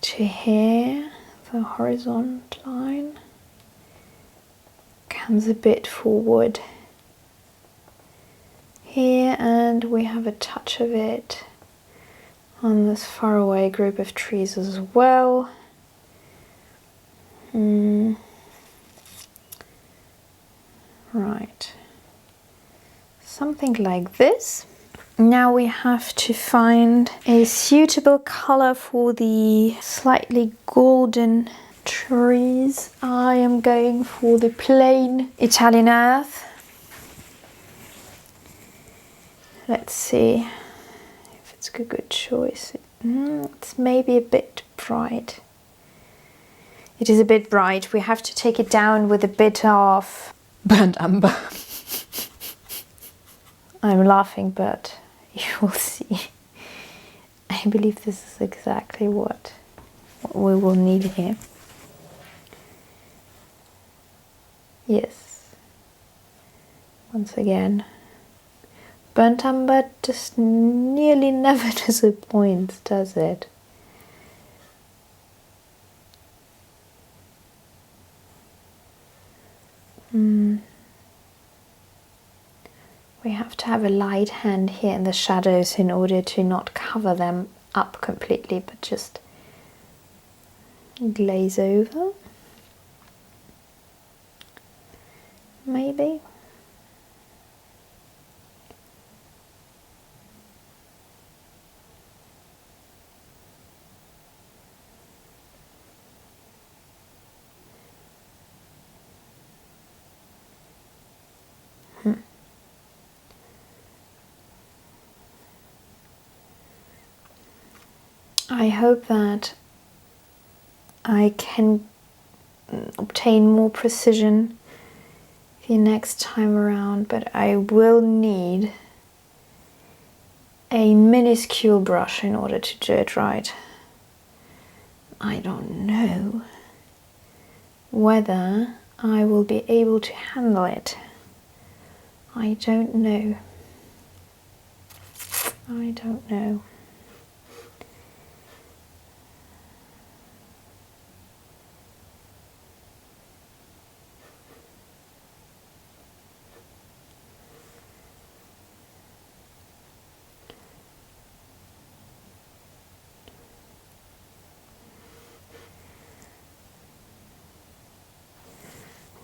to here, the horizontal line comes a bit forward here, and we have a touch of it on this far away group of trees as well. Right, something like this. Now we have to find a suitable color for the slightly golden trees. I am going for the plain Italian earth. Let's see if it's a good choice. It's maybe a bit bright. It is a bit bright. We have to take it down with a bit of burnt umber. I'm laughing, but you will see. I believe this is exactly what we will need here. Yes. Once again, burnt umber just nearly never disappoints, does it? We have to have a light hand here in the shadows in order to not cover them up completely, but just glaze over. Maybe. I hope that I can obtain more precision the next time around, but I will need a minuscule brush in order to do it right. I don't know whether I will be able to handle it. I don't know. I don't know.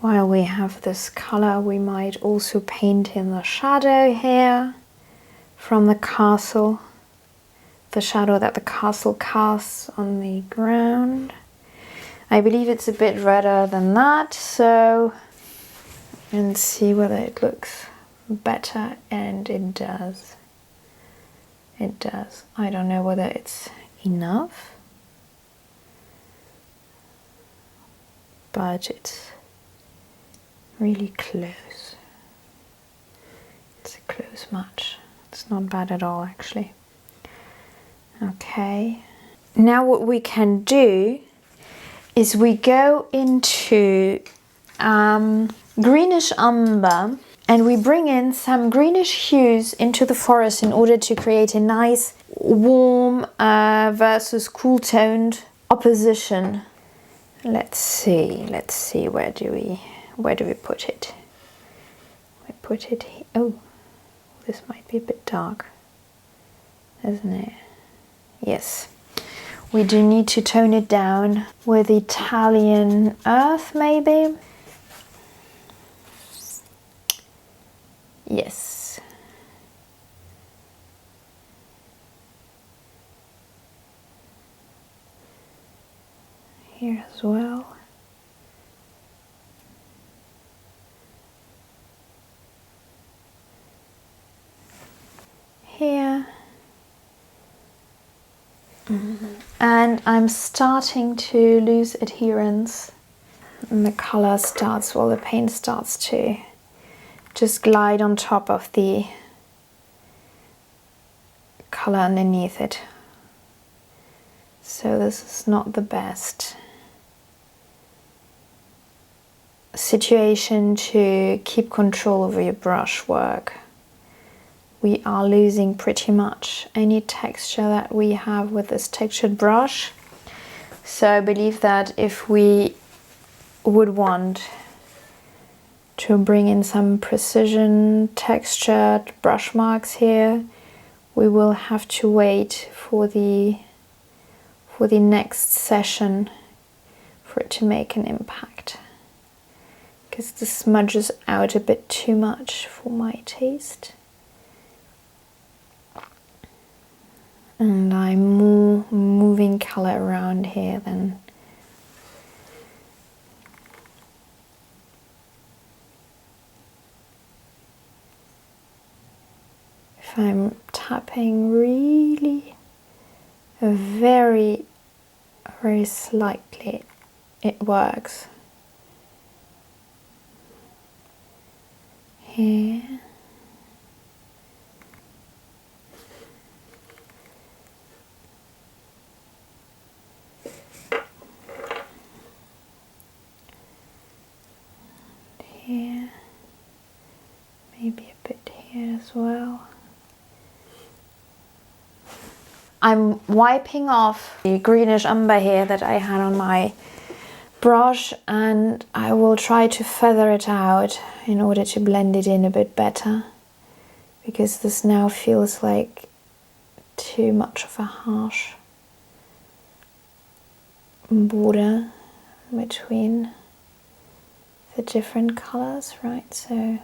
While we have this color, we might also paint in the shadow here from the castle, the shadow that the castle casts on the ground. I believe it's a bit redder than that, so and see whether it looks better, and it does. It does. I don't know whether it's enough, but it's really close. It's a close match. It's not bad at all, actually. Okay. Now what we can do is we go into greenish umber, and we bring in some greenish hues into the forest in order to create a nice warm versus cool toned opposition. Let's see, where do we put it? We put it here. Oh, this might be a bit dark, isn't it? Yes. We do need to tone it down with Italian earth, maybe. Yes. Here as well. Here. And I'm starting to lose adherence. And the color starts, well, the paint starts to just glide on top of the color underneath it. So this is not the best situation to keep control over your brush work. We are losing pretty much any texture that we have with this textured brush. So I believe that if we would want to bring in some precision textured brush marks here, we will have to wait for the next session for it to make an impact, because this smudges out a bit too much for my taste. And I'm more moving color around here than if I'm tapping really very, very slightly, it works. Here. Here. Maybe a bit here as well. I'm wiping off the greenish umber here that I had on my brush, and I will try to feather it out in order to blend it in a bit better, because this now feels like too much of a harsh border between the different colors, right? So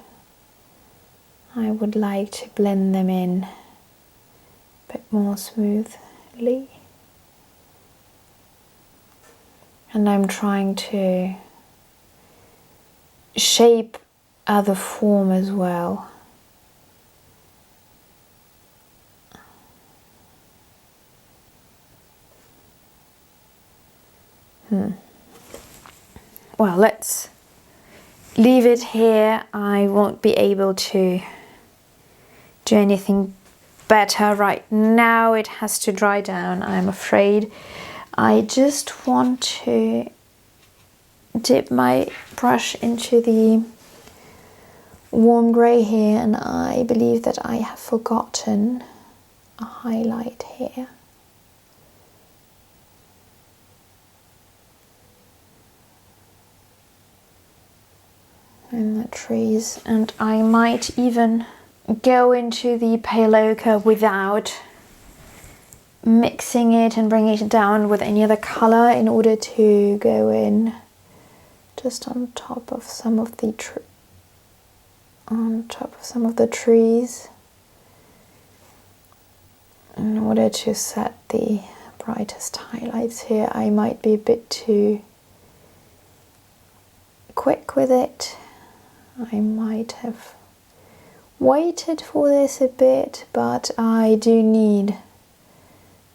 I would like to blend them in a bit more smoothly. And I'm trying to shape the form as well. Well, let's leave it here. I won't be able to do anything better right now. It has to dry down, I'm afraid. I just want to dip my brush into the warm grey here, and I believe that I have forgotten a highlight here. In the trees, and I might even go into the pale ochre without mixing it and bringing it down with any other color, in order to go in just on top of some of the trees, in order to set the brightest highlights here. I might be a bit too quick with it. I might have waited for this a bit, but I do need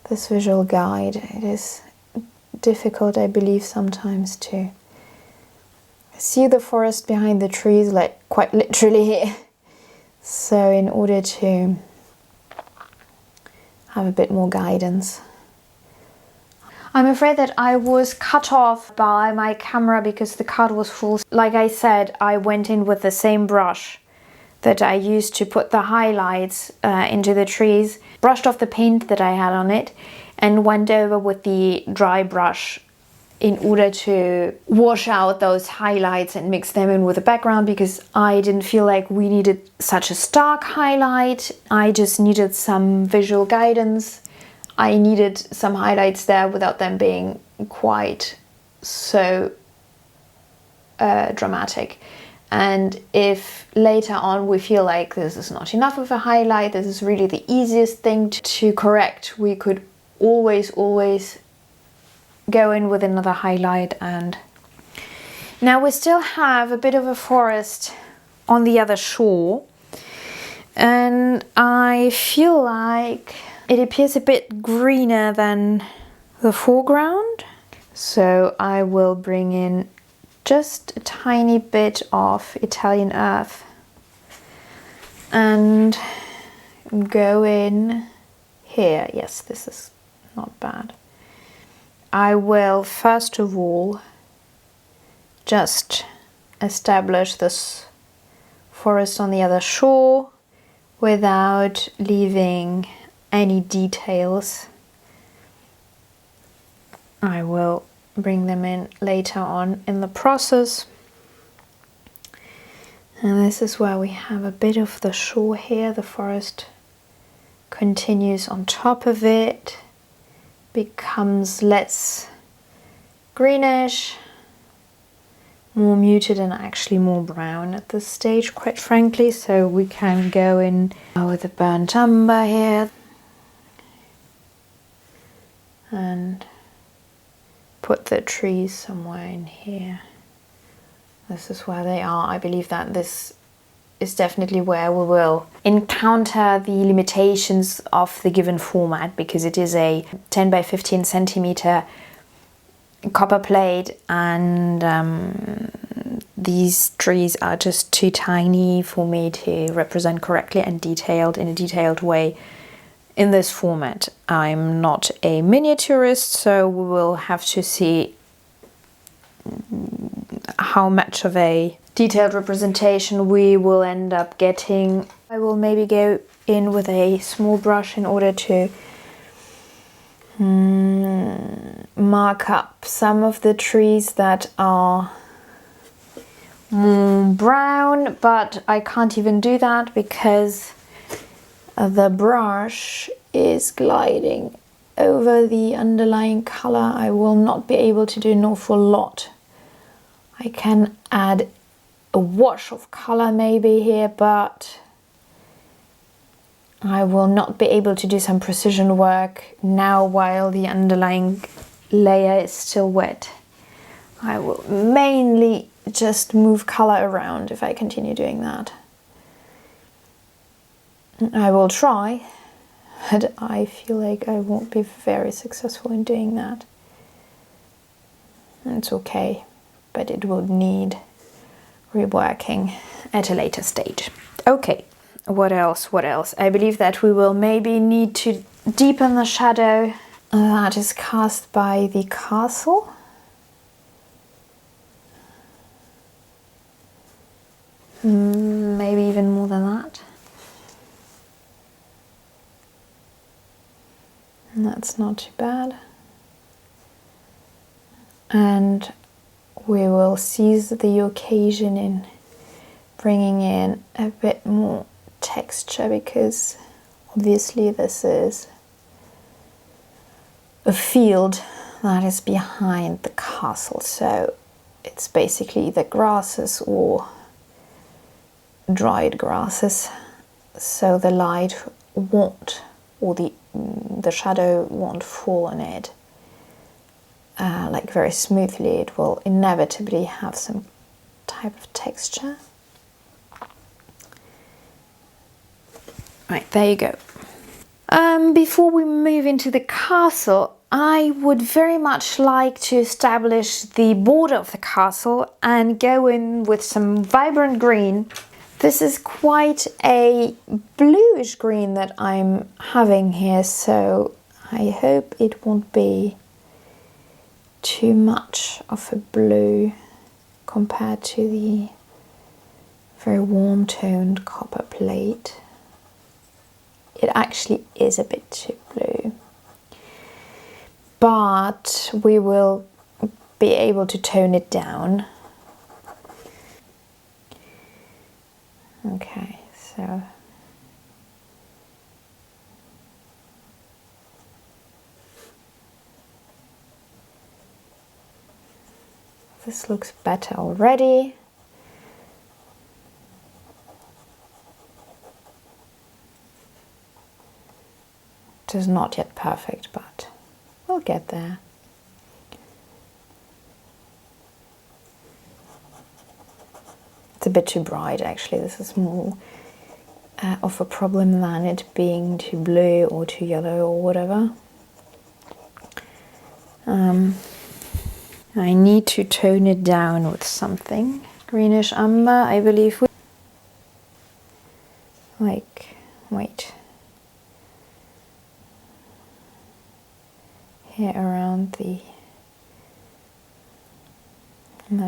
this visual guide. It is difficult, I believe, sometimes to see the forest behind the trees, like quite literally here. So in order to have a bit more guidance, I'm afraid that I was cut off by my camera because the card was full. Like I said, I went in with the same brush that I used to put the highlights into the trees, brushed off the paint that I had on it, and went over with the dry brush in order to wash out those highlights and mix them in with the background, because I didn't feel like we needed such a stark highlight. I just needed some visual guidance. I needed some highlights there without them being quite so dramatic. And if later on we feel like this is not enough of a highlight, this is really the easiest thing to correct, we could always go in with another highlight. And now we still have a bit of a forest on the other shore, and I feel like it appears a bit greener than the foreground. So I will bring in just a tiny bit of Italian earth and go in here. Yes, this is not bad. I will first of all just establish this forest on the other shore without leaving any details. I will bring them in later on in the process. And this is where we have a bit of the shore here. The forest continues on top of it, becomes less greenish, more muted, and actually more brown at this stage, quite frankly. So we can go in with the burnt umber here and put the trees somewhere in here. This is where they are. I believe that this is definitely where we will encounter the limitations of the given format, because it is a 10 by 15 centimeter copper plate, and these trees are just too tiny for me to represent correctly and in a detailed way in this format. I'm not a miniaturist, so we will have to see how much of a detailed representation we will end up getting. I will maybe go in with a small brush in order to mark up some of the trees that are brown, but I can't even do that because the brush is gliding over the underlying color. I will not be able to do an awful lot. I can add a wash of color maybe here, but I will not be able to do some precision work now while the underlying layer is still wet. I will mainly just move color around if I continue doing that. I will try, but I feel like I won't be very successful in doing that. It's okay, but it will need reworking at a later stage. Okay, what else? What else? I believe that we will maybe need to deepen the shadow that is cast by the castle. Maybe even more than that. That's not too bad. And we will seize the occasion in bringing in a bit more texture, because obviously this is a field that is behind the castle, so it's basically the grasses or dried grasses, so the light won't, or the shadow won't fall on it like very smoothly. It will inevitably have some type of texture. Right, there you go. Before we move into the castle, I would very much like to establish the border of the castle and go in with some vibrant green. This is quite a bluish green that I'm having here, so I hope it won't be too much of a blue compared to the very warm toned copper plate. It actually is a bit too blue, but we will be able to tone it down. Okay, so this looks better already. It is not yet perfect, but we'll get there. It's a bit too bright, actually. This is more of a problem than it being too blue or too yellow or whatever. I need to tone it down with something. Greenish umber, I believe. Wait. Here around the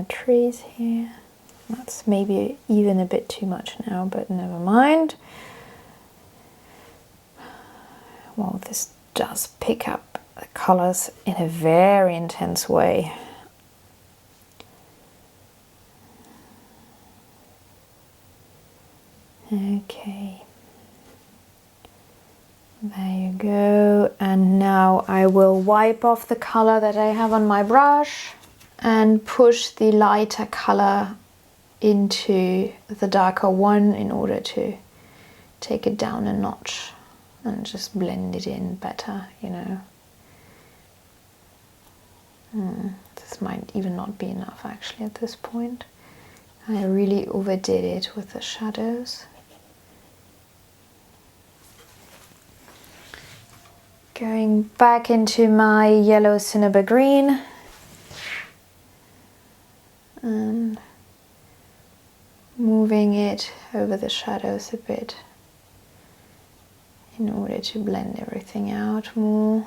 trees here. That's maybe even a bit too much now, but never mind. Well, this does pick up the colors in a very intense way. Okay. There you go. And now I will wipe off the color that I have on my brush and push the lighter color into the darker one in order to take it down a notch and just blend it in better, you know. This might even not be enough actually at this point. I really overdid it with the shadows. Going back into my yellow cinnabar green and moving it over the shadows a bit in order to blend everything out more.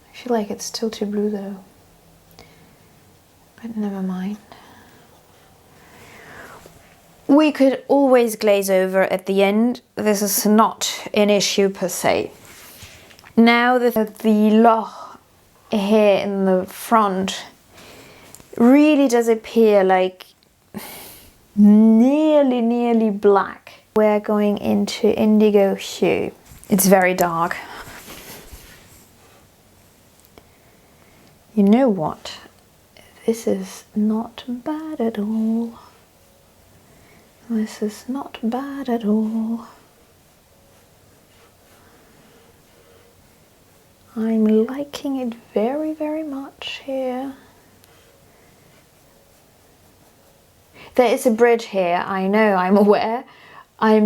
I feel like it's still too blue though, but never mind. We could always glaze over at the end. This is not an issue per se. Now the loch here in the front really does appear like nearly black. We're going into indigo hue. It's very dark. You know what? This is not bad at all. This is not bad at all. I'm liking it very much here. There is a bridge here, I know, I'm aware. I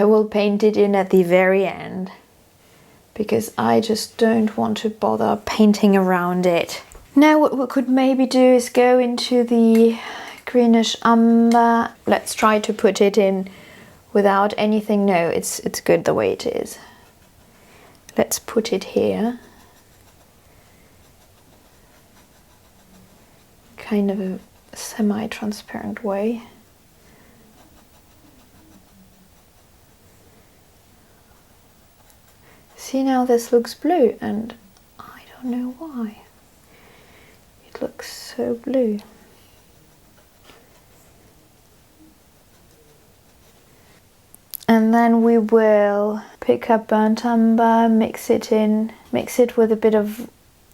will paint it in at the very end. because I just don't want to bother painting around it. Now what we could maybe do is go into the greenish umber. Let's try to put it in without anything. No, it's good the way it is. Let's put it here. Kind of a semi-transparent way. See, now this looks blue and I don't know why. It looks so blue. And then we will pick up burnt umber, mix it with a bit of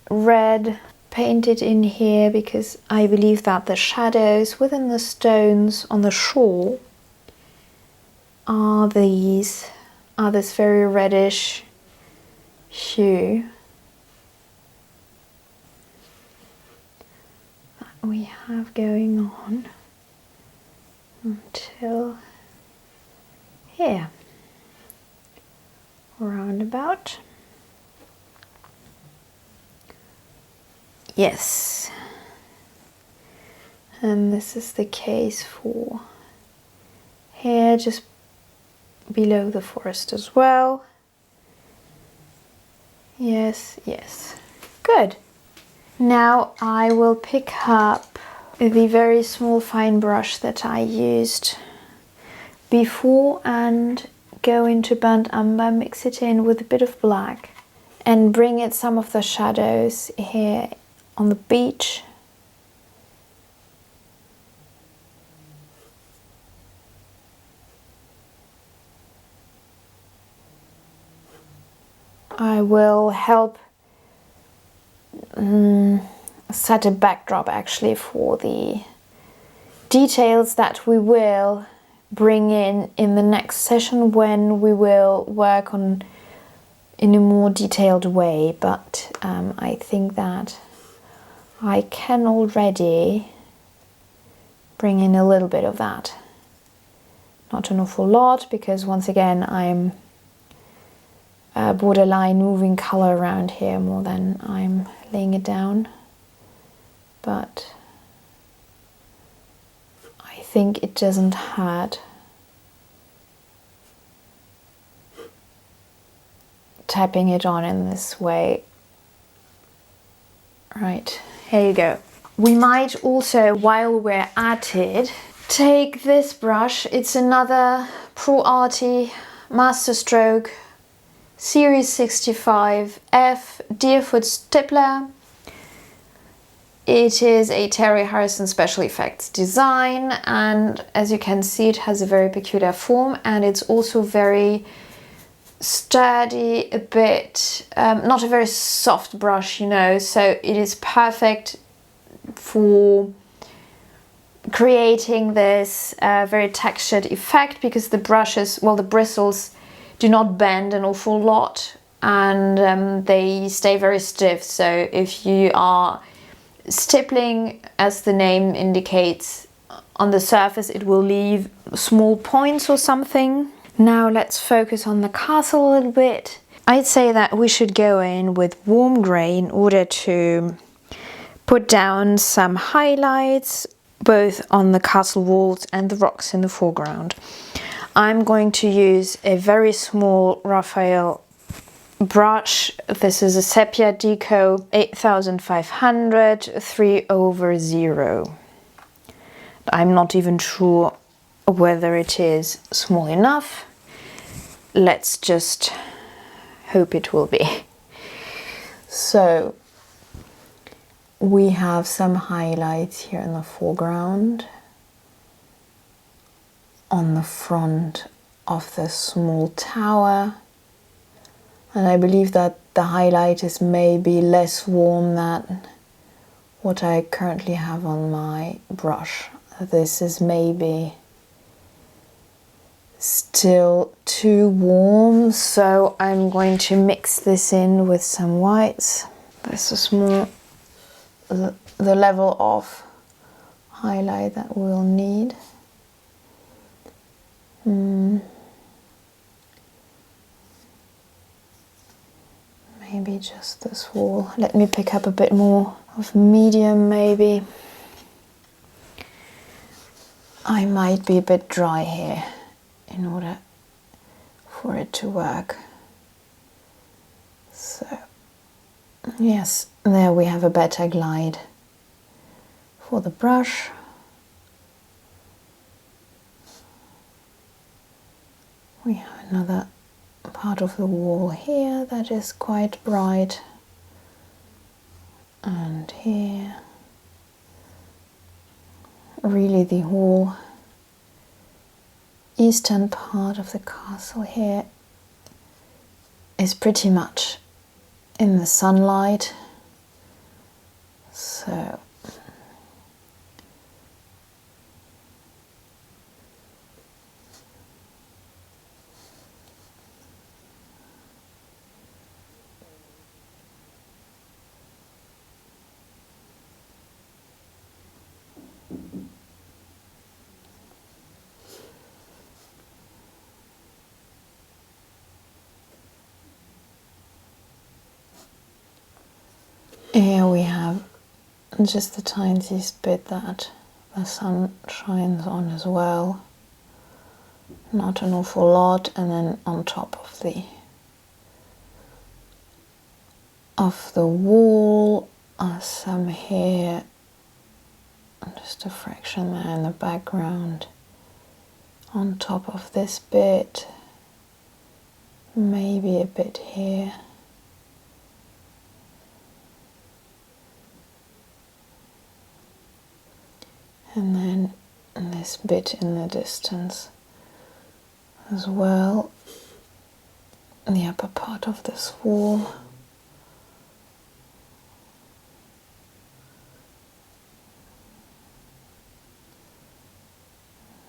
red, paint it in here, because I believe that the shadows within the stones on the shore are this very reddish hue that we have going on until here, roundabout. Yes, and this is the case for here, just below the forest as well. Yes, yes, good. Now I will pick up the very small fine brush that I used before and go into burnt umber, mix it in with a bit of black and bring it some of the shadows here on the beach. I will help set a backdrop actually for the details that we will bring in the next session when we will work on in a more detailed way, but I think that I can already bring in a little bit of that. Not an awful lot, because once again I'm borderline moving color around here more than I'm laying it down, but I think it doesn't hurt tapping it on in this way. Right, here you go. We might also, while we're at it, take this brush. It's another Pro Arty Masterstroke Series 65 F Deerfoot Stippler. It is a Terry Harrison Special Effects design, and as you can see, it has a very peculiar form, and it's also very sturdy, a bit, not a very soft brush, you know, so it is perfect for creating this very textured effect, because the brushes, well, the bristles do not bend an awful lot, and they stay very stiff. So if you are stippling, as the name indicates, on the surface, it will leave small points or something. Now let's focus on the castle a little bit. I'd say that we should go in with warm grey in order to put down some highlights both on the castle walls and the rocks in the foreground. I'm going to use a very small Raphael brush. This is a Sepia Deco 8500 3/0. I'm not even sure whether it is small enough. Let's just hope it will be. So we have some highlights here in the foreground on the front of the small tower, and I believe that the highlight is maybe less warm than what I currently have on my brush. This is maybe still too warm, so I'm going to mix this in with some whites. This is more the level of highlight that we'll need. maybe just this wall. Let me pick up a bit more of medium maybe. I might be a bit dry here in order for it to work. So, yes, there we have a better glide for the brush. We have another part of the wall here that is quite bright, and here. Really the whole eastern part of the castle here is pretty much in the sunlight, so here we have just the tiniest bit that the sun shines on as well. Not an awful lot, and then on top of the wall are some here, just a fraction there in the background. On top of this bit, maybe a bit here. And then this bit in the distance as well, the upper part of this wall.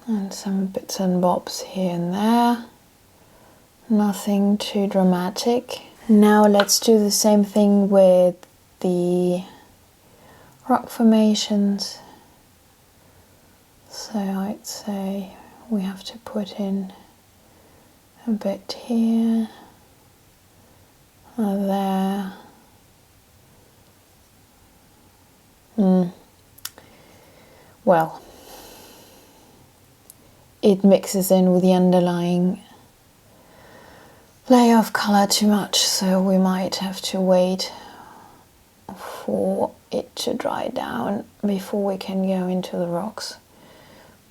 And some bits and bobs here and there. Nothing too dramatic. Now let's do the same thing with the rock formations. So I'd say we have to put in a bit here, there. Well, it mixes in with the underlying layer of color too much, so we might have to wait for it to dry down before we can go into the rocks.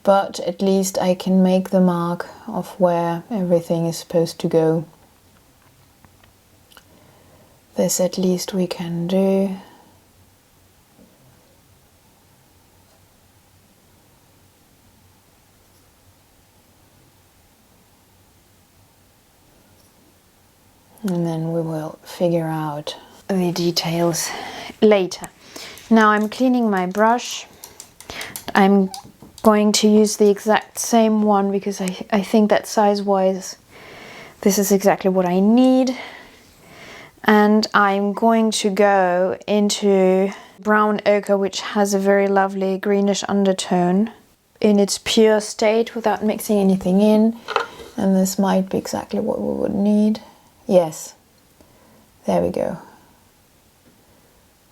But at least I can make the mark of where everything is supposed to go. This at least we can do. And then we will figure out the details later. Now I'm cleaning my brush. I'm going to use the exact same one because I think that size-wise this is exactly what I need. And I'm going to go into brown ochre, which has a very lovely greenish undertone in its pure state without mixing anything in. And this might be exactly what we would need. Yes, there we go.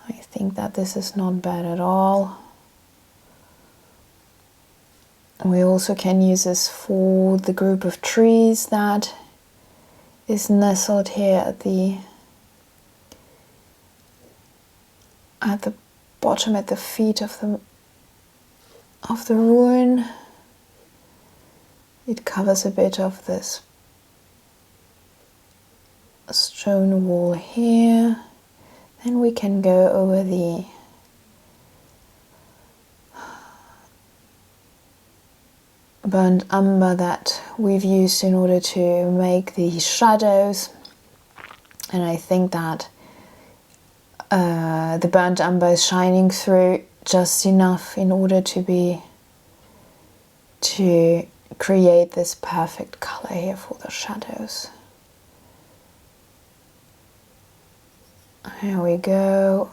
I think that this is not bad at all. We also can use this for the group of trees that is nestled here at the bottom, at the feet of the ruin. It covers a bit of this stone wall here. Then we can go over the burnt umber that we've used in order to make the shadows, and I think that the burnt umber is shining through just enough in order to create this perfect color here for the shadows. Here we go.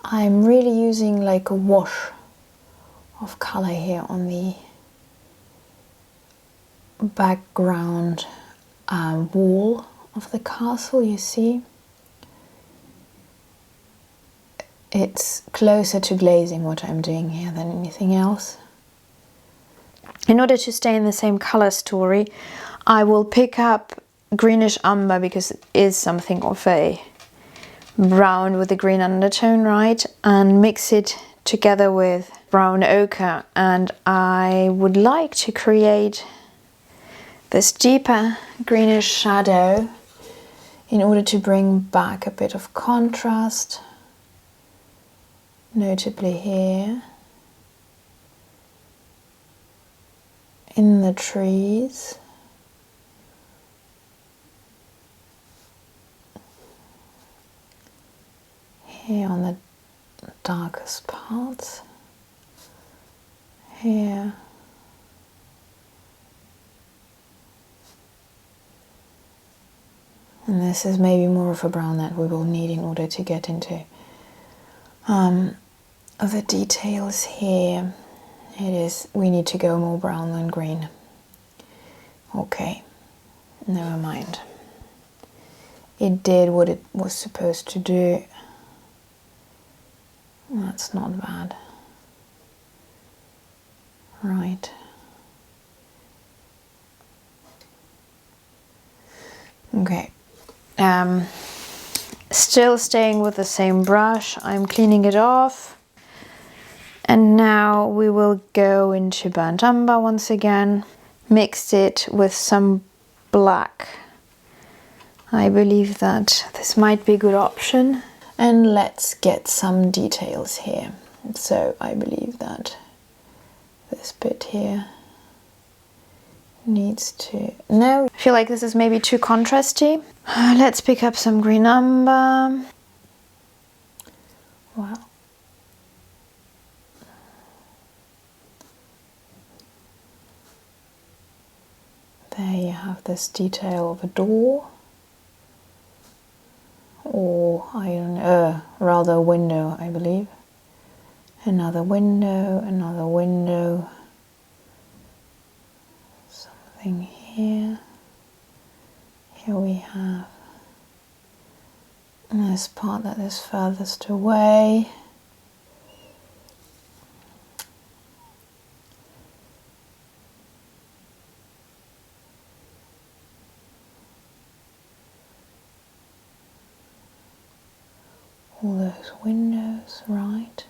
I'm really using like a wash of color here on the background wall of the castle, you see. It's closer to glazing what I'm doing here than anything else. In order to stay in the same color story, I will pick up greenish umber because it is something of a brown with a green undertone, right? And mix it together with brown ochre. And I would like to create this deeper greenish shadow in order to bring back a bit of contrast, notably here in the trees. Here on the darkest parts, here, and this is maybe more of a brown that we will need in order to get into the details here. It is, we need to go more brown than green. Okay, never mind. It did what it was supposed to do. That's not bad. Right. Okay. Still staying with the same brush, I'm cleaning it off. And now we will go into burnt umber once again. Mixed it with some black. I believe that this might be a good option. And let's get some details here. So I believe that this bit here needs to... No, I feel like this is maybe too contrasty. Let's pick up some green umber. Wow. There you have this detail of a door. Or, I don't know, rather a window, I believe. Another window, another window. Something here. Here we have this part that is furthest away. All those windows, right?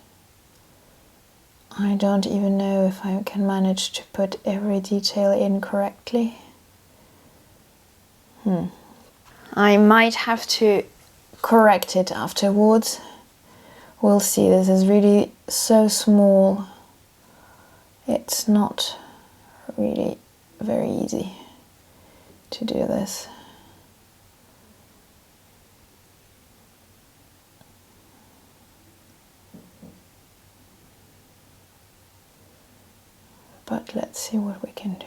I don't even know if I can manage to put every detail in correctly. I might have to correct it afterwards. We'll see. This is really so small. It's not really very easy to do this. But let's see what we can do.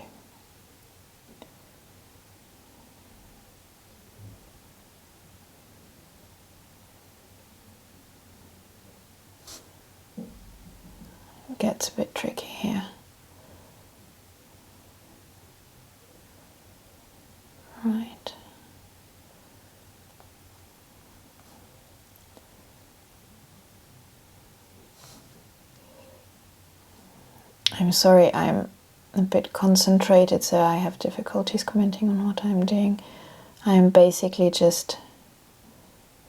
It gets a bit tricky here. Right. I'm sorry, I'm a bit concentrated, so I have difficulties commenting on what I'm doing. I'm basically just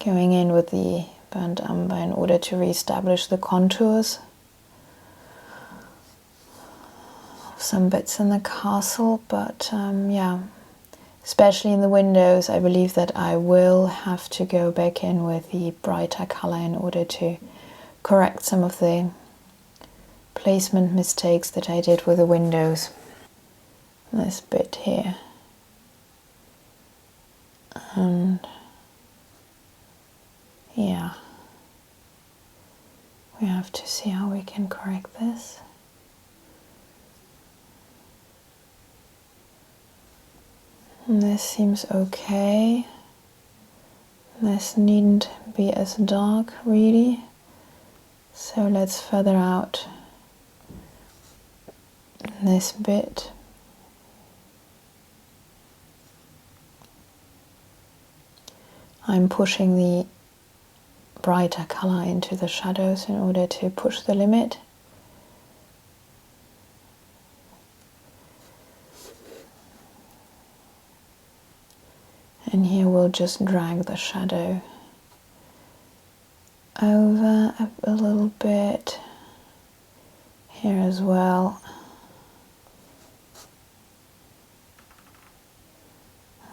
going in with the burnt umber in order to re-establish the contours of some bits in the castle, but yeah, especially in the windows, I believe that I will have to go back in with the brighter color in order to correct some of the placement mistakes that I did with the windows. This bit here. And yeah, we have to see how we can correct this. And this seems okay. This needn't be as dark, really. So let's feather out this bit. I'm pushing the brighter color into the shadows in order to push the limit. And here we'll just drag the shadow over a little bit, here as well.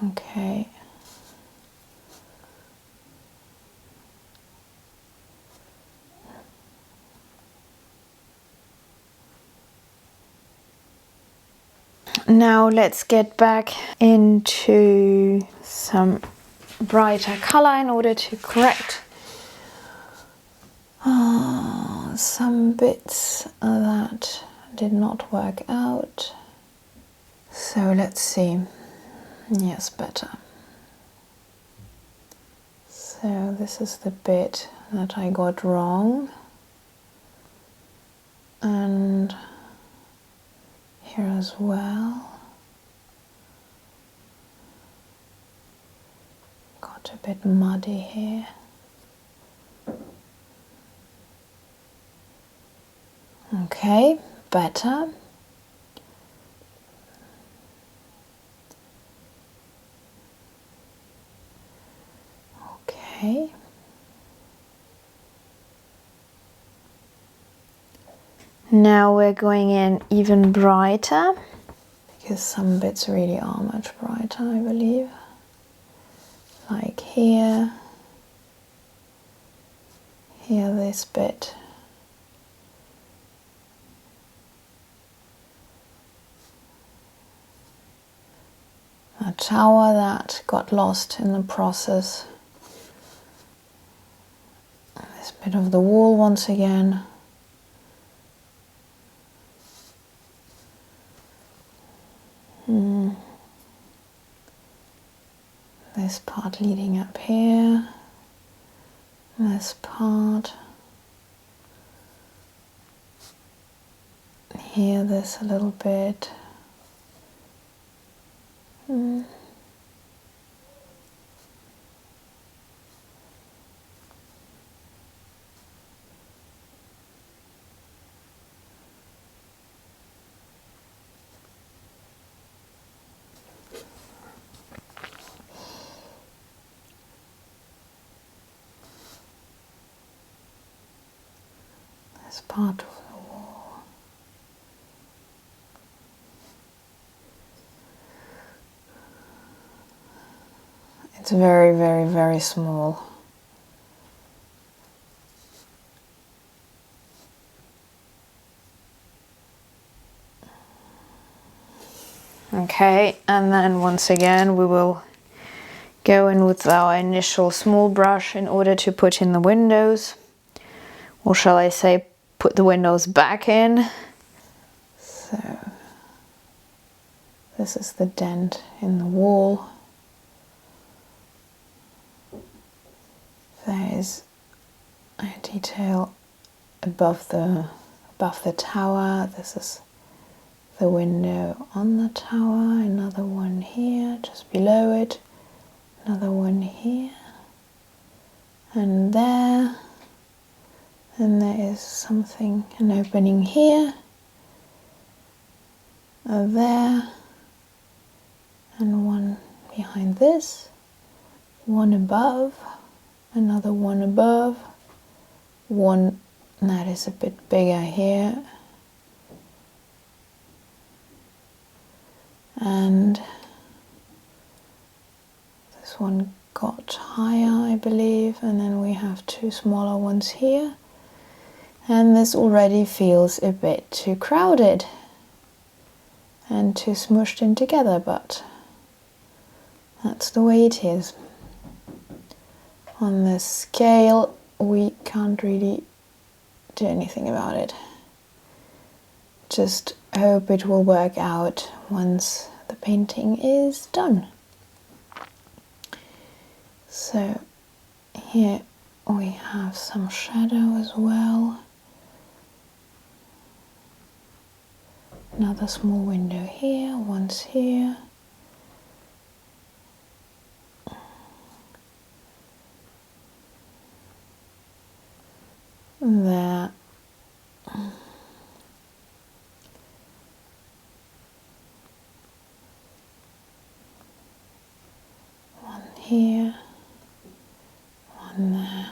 Okay. Now let's get back into some brighter color in order to correct some bits that did not work out. So let's see. Yes, better. So this is the bit that I got wrong. And here as well. Got a bit muddy here. Okay, better. Okay. Now we're going in even brighter, because some bits really are much brighter, I believe. Like here, this bit. A tower that got lost in the process. This bit of the wall once again. This part leading up here. This part. Here, this a little bit. This part of the wall. It's very, very, very small. Okay, and then once again we will go in with our initial small brush in order to put in the windows. Or shall I say, put the windows back in. So, this is the dent in the wall. There is a detail above the tower. This is the window on the tower. Another one here, just below it. Another one here. And there. And there is something, an opening here. There. And one behind this. One above. Another one above, one that is a bit bigger here, and this one got higher, I believe, and then we have two smaller ones here, and this already feels a bit too crowded and too smushed in together, but that's the way it is. On this scale, we can't really do anything about it. Just hope it will work out once the painting is done. So here we have some shadow as well. Another small window here, once here. There. One here, one there.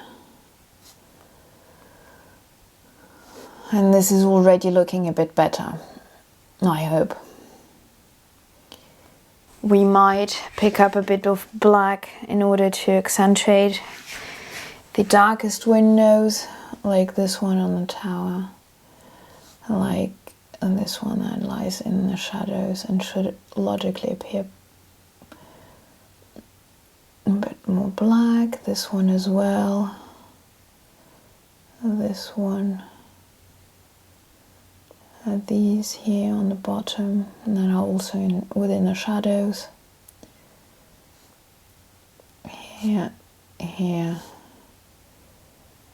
And this is already looking a bit better, I hope. We might pick up a bit of black in order to accentuate the darkest windows, like this one on the tower, like this one that lies in the shadows and should logically appear a bit more black. This one as well. This one. These here on the bottom, and then also within the shadows. Here, here,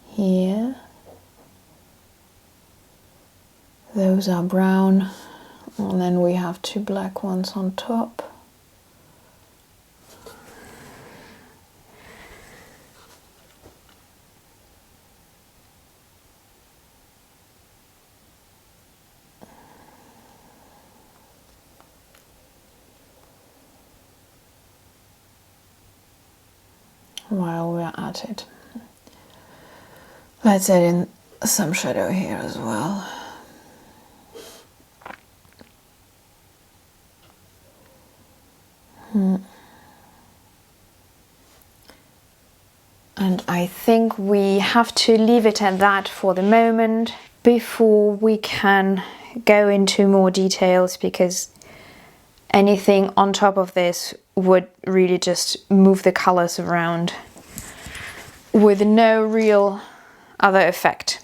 here. Those are brown, and then we have two black ones on top. While we're at it, let's add in some shadow here as well. And I think we have to leave it at that for the moment before we can go into more details, because anything on top of this would really just move the colors around with no real other effect.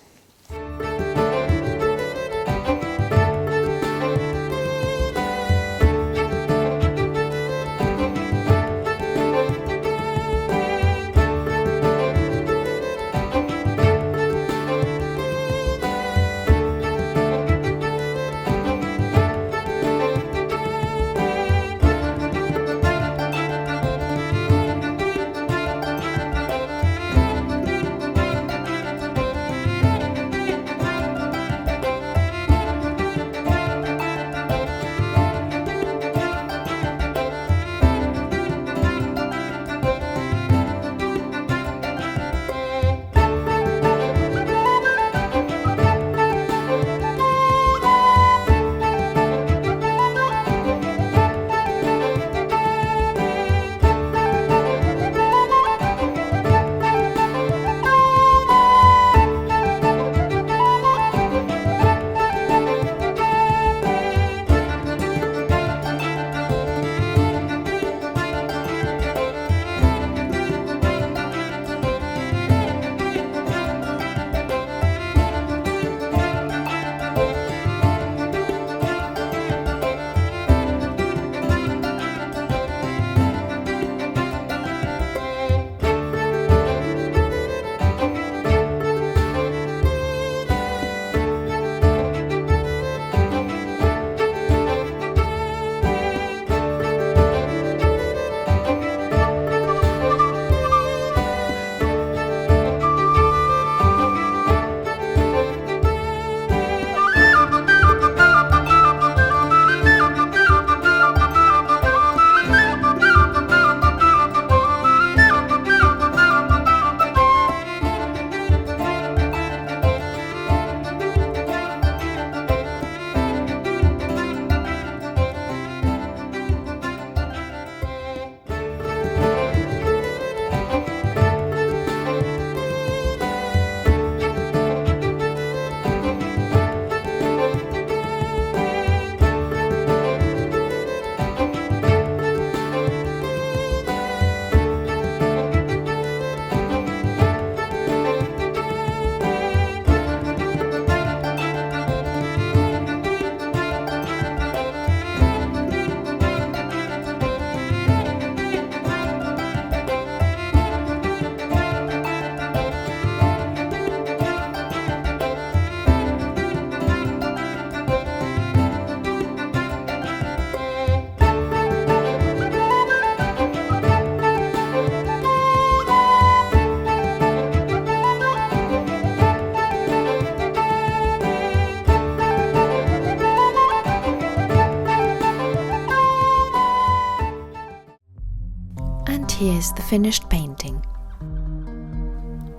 here's the finished painting.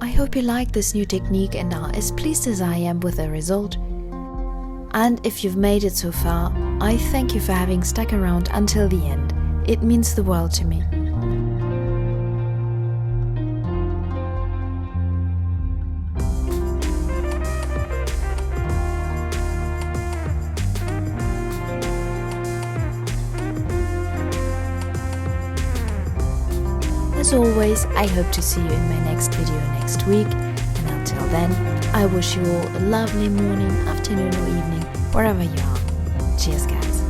I hope you like this new technique and are as pleased as I am with the result. And if you've made it so far, I thank you for having stuck around until the end. It means the world to me. As always, I hope to see you in my next video next week, and until then, I wish you all a lovely morning, afternoon or evening, wherever you are. Cheers guys!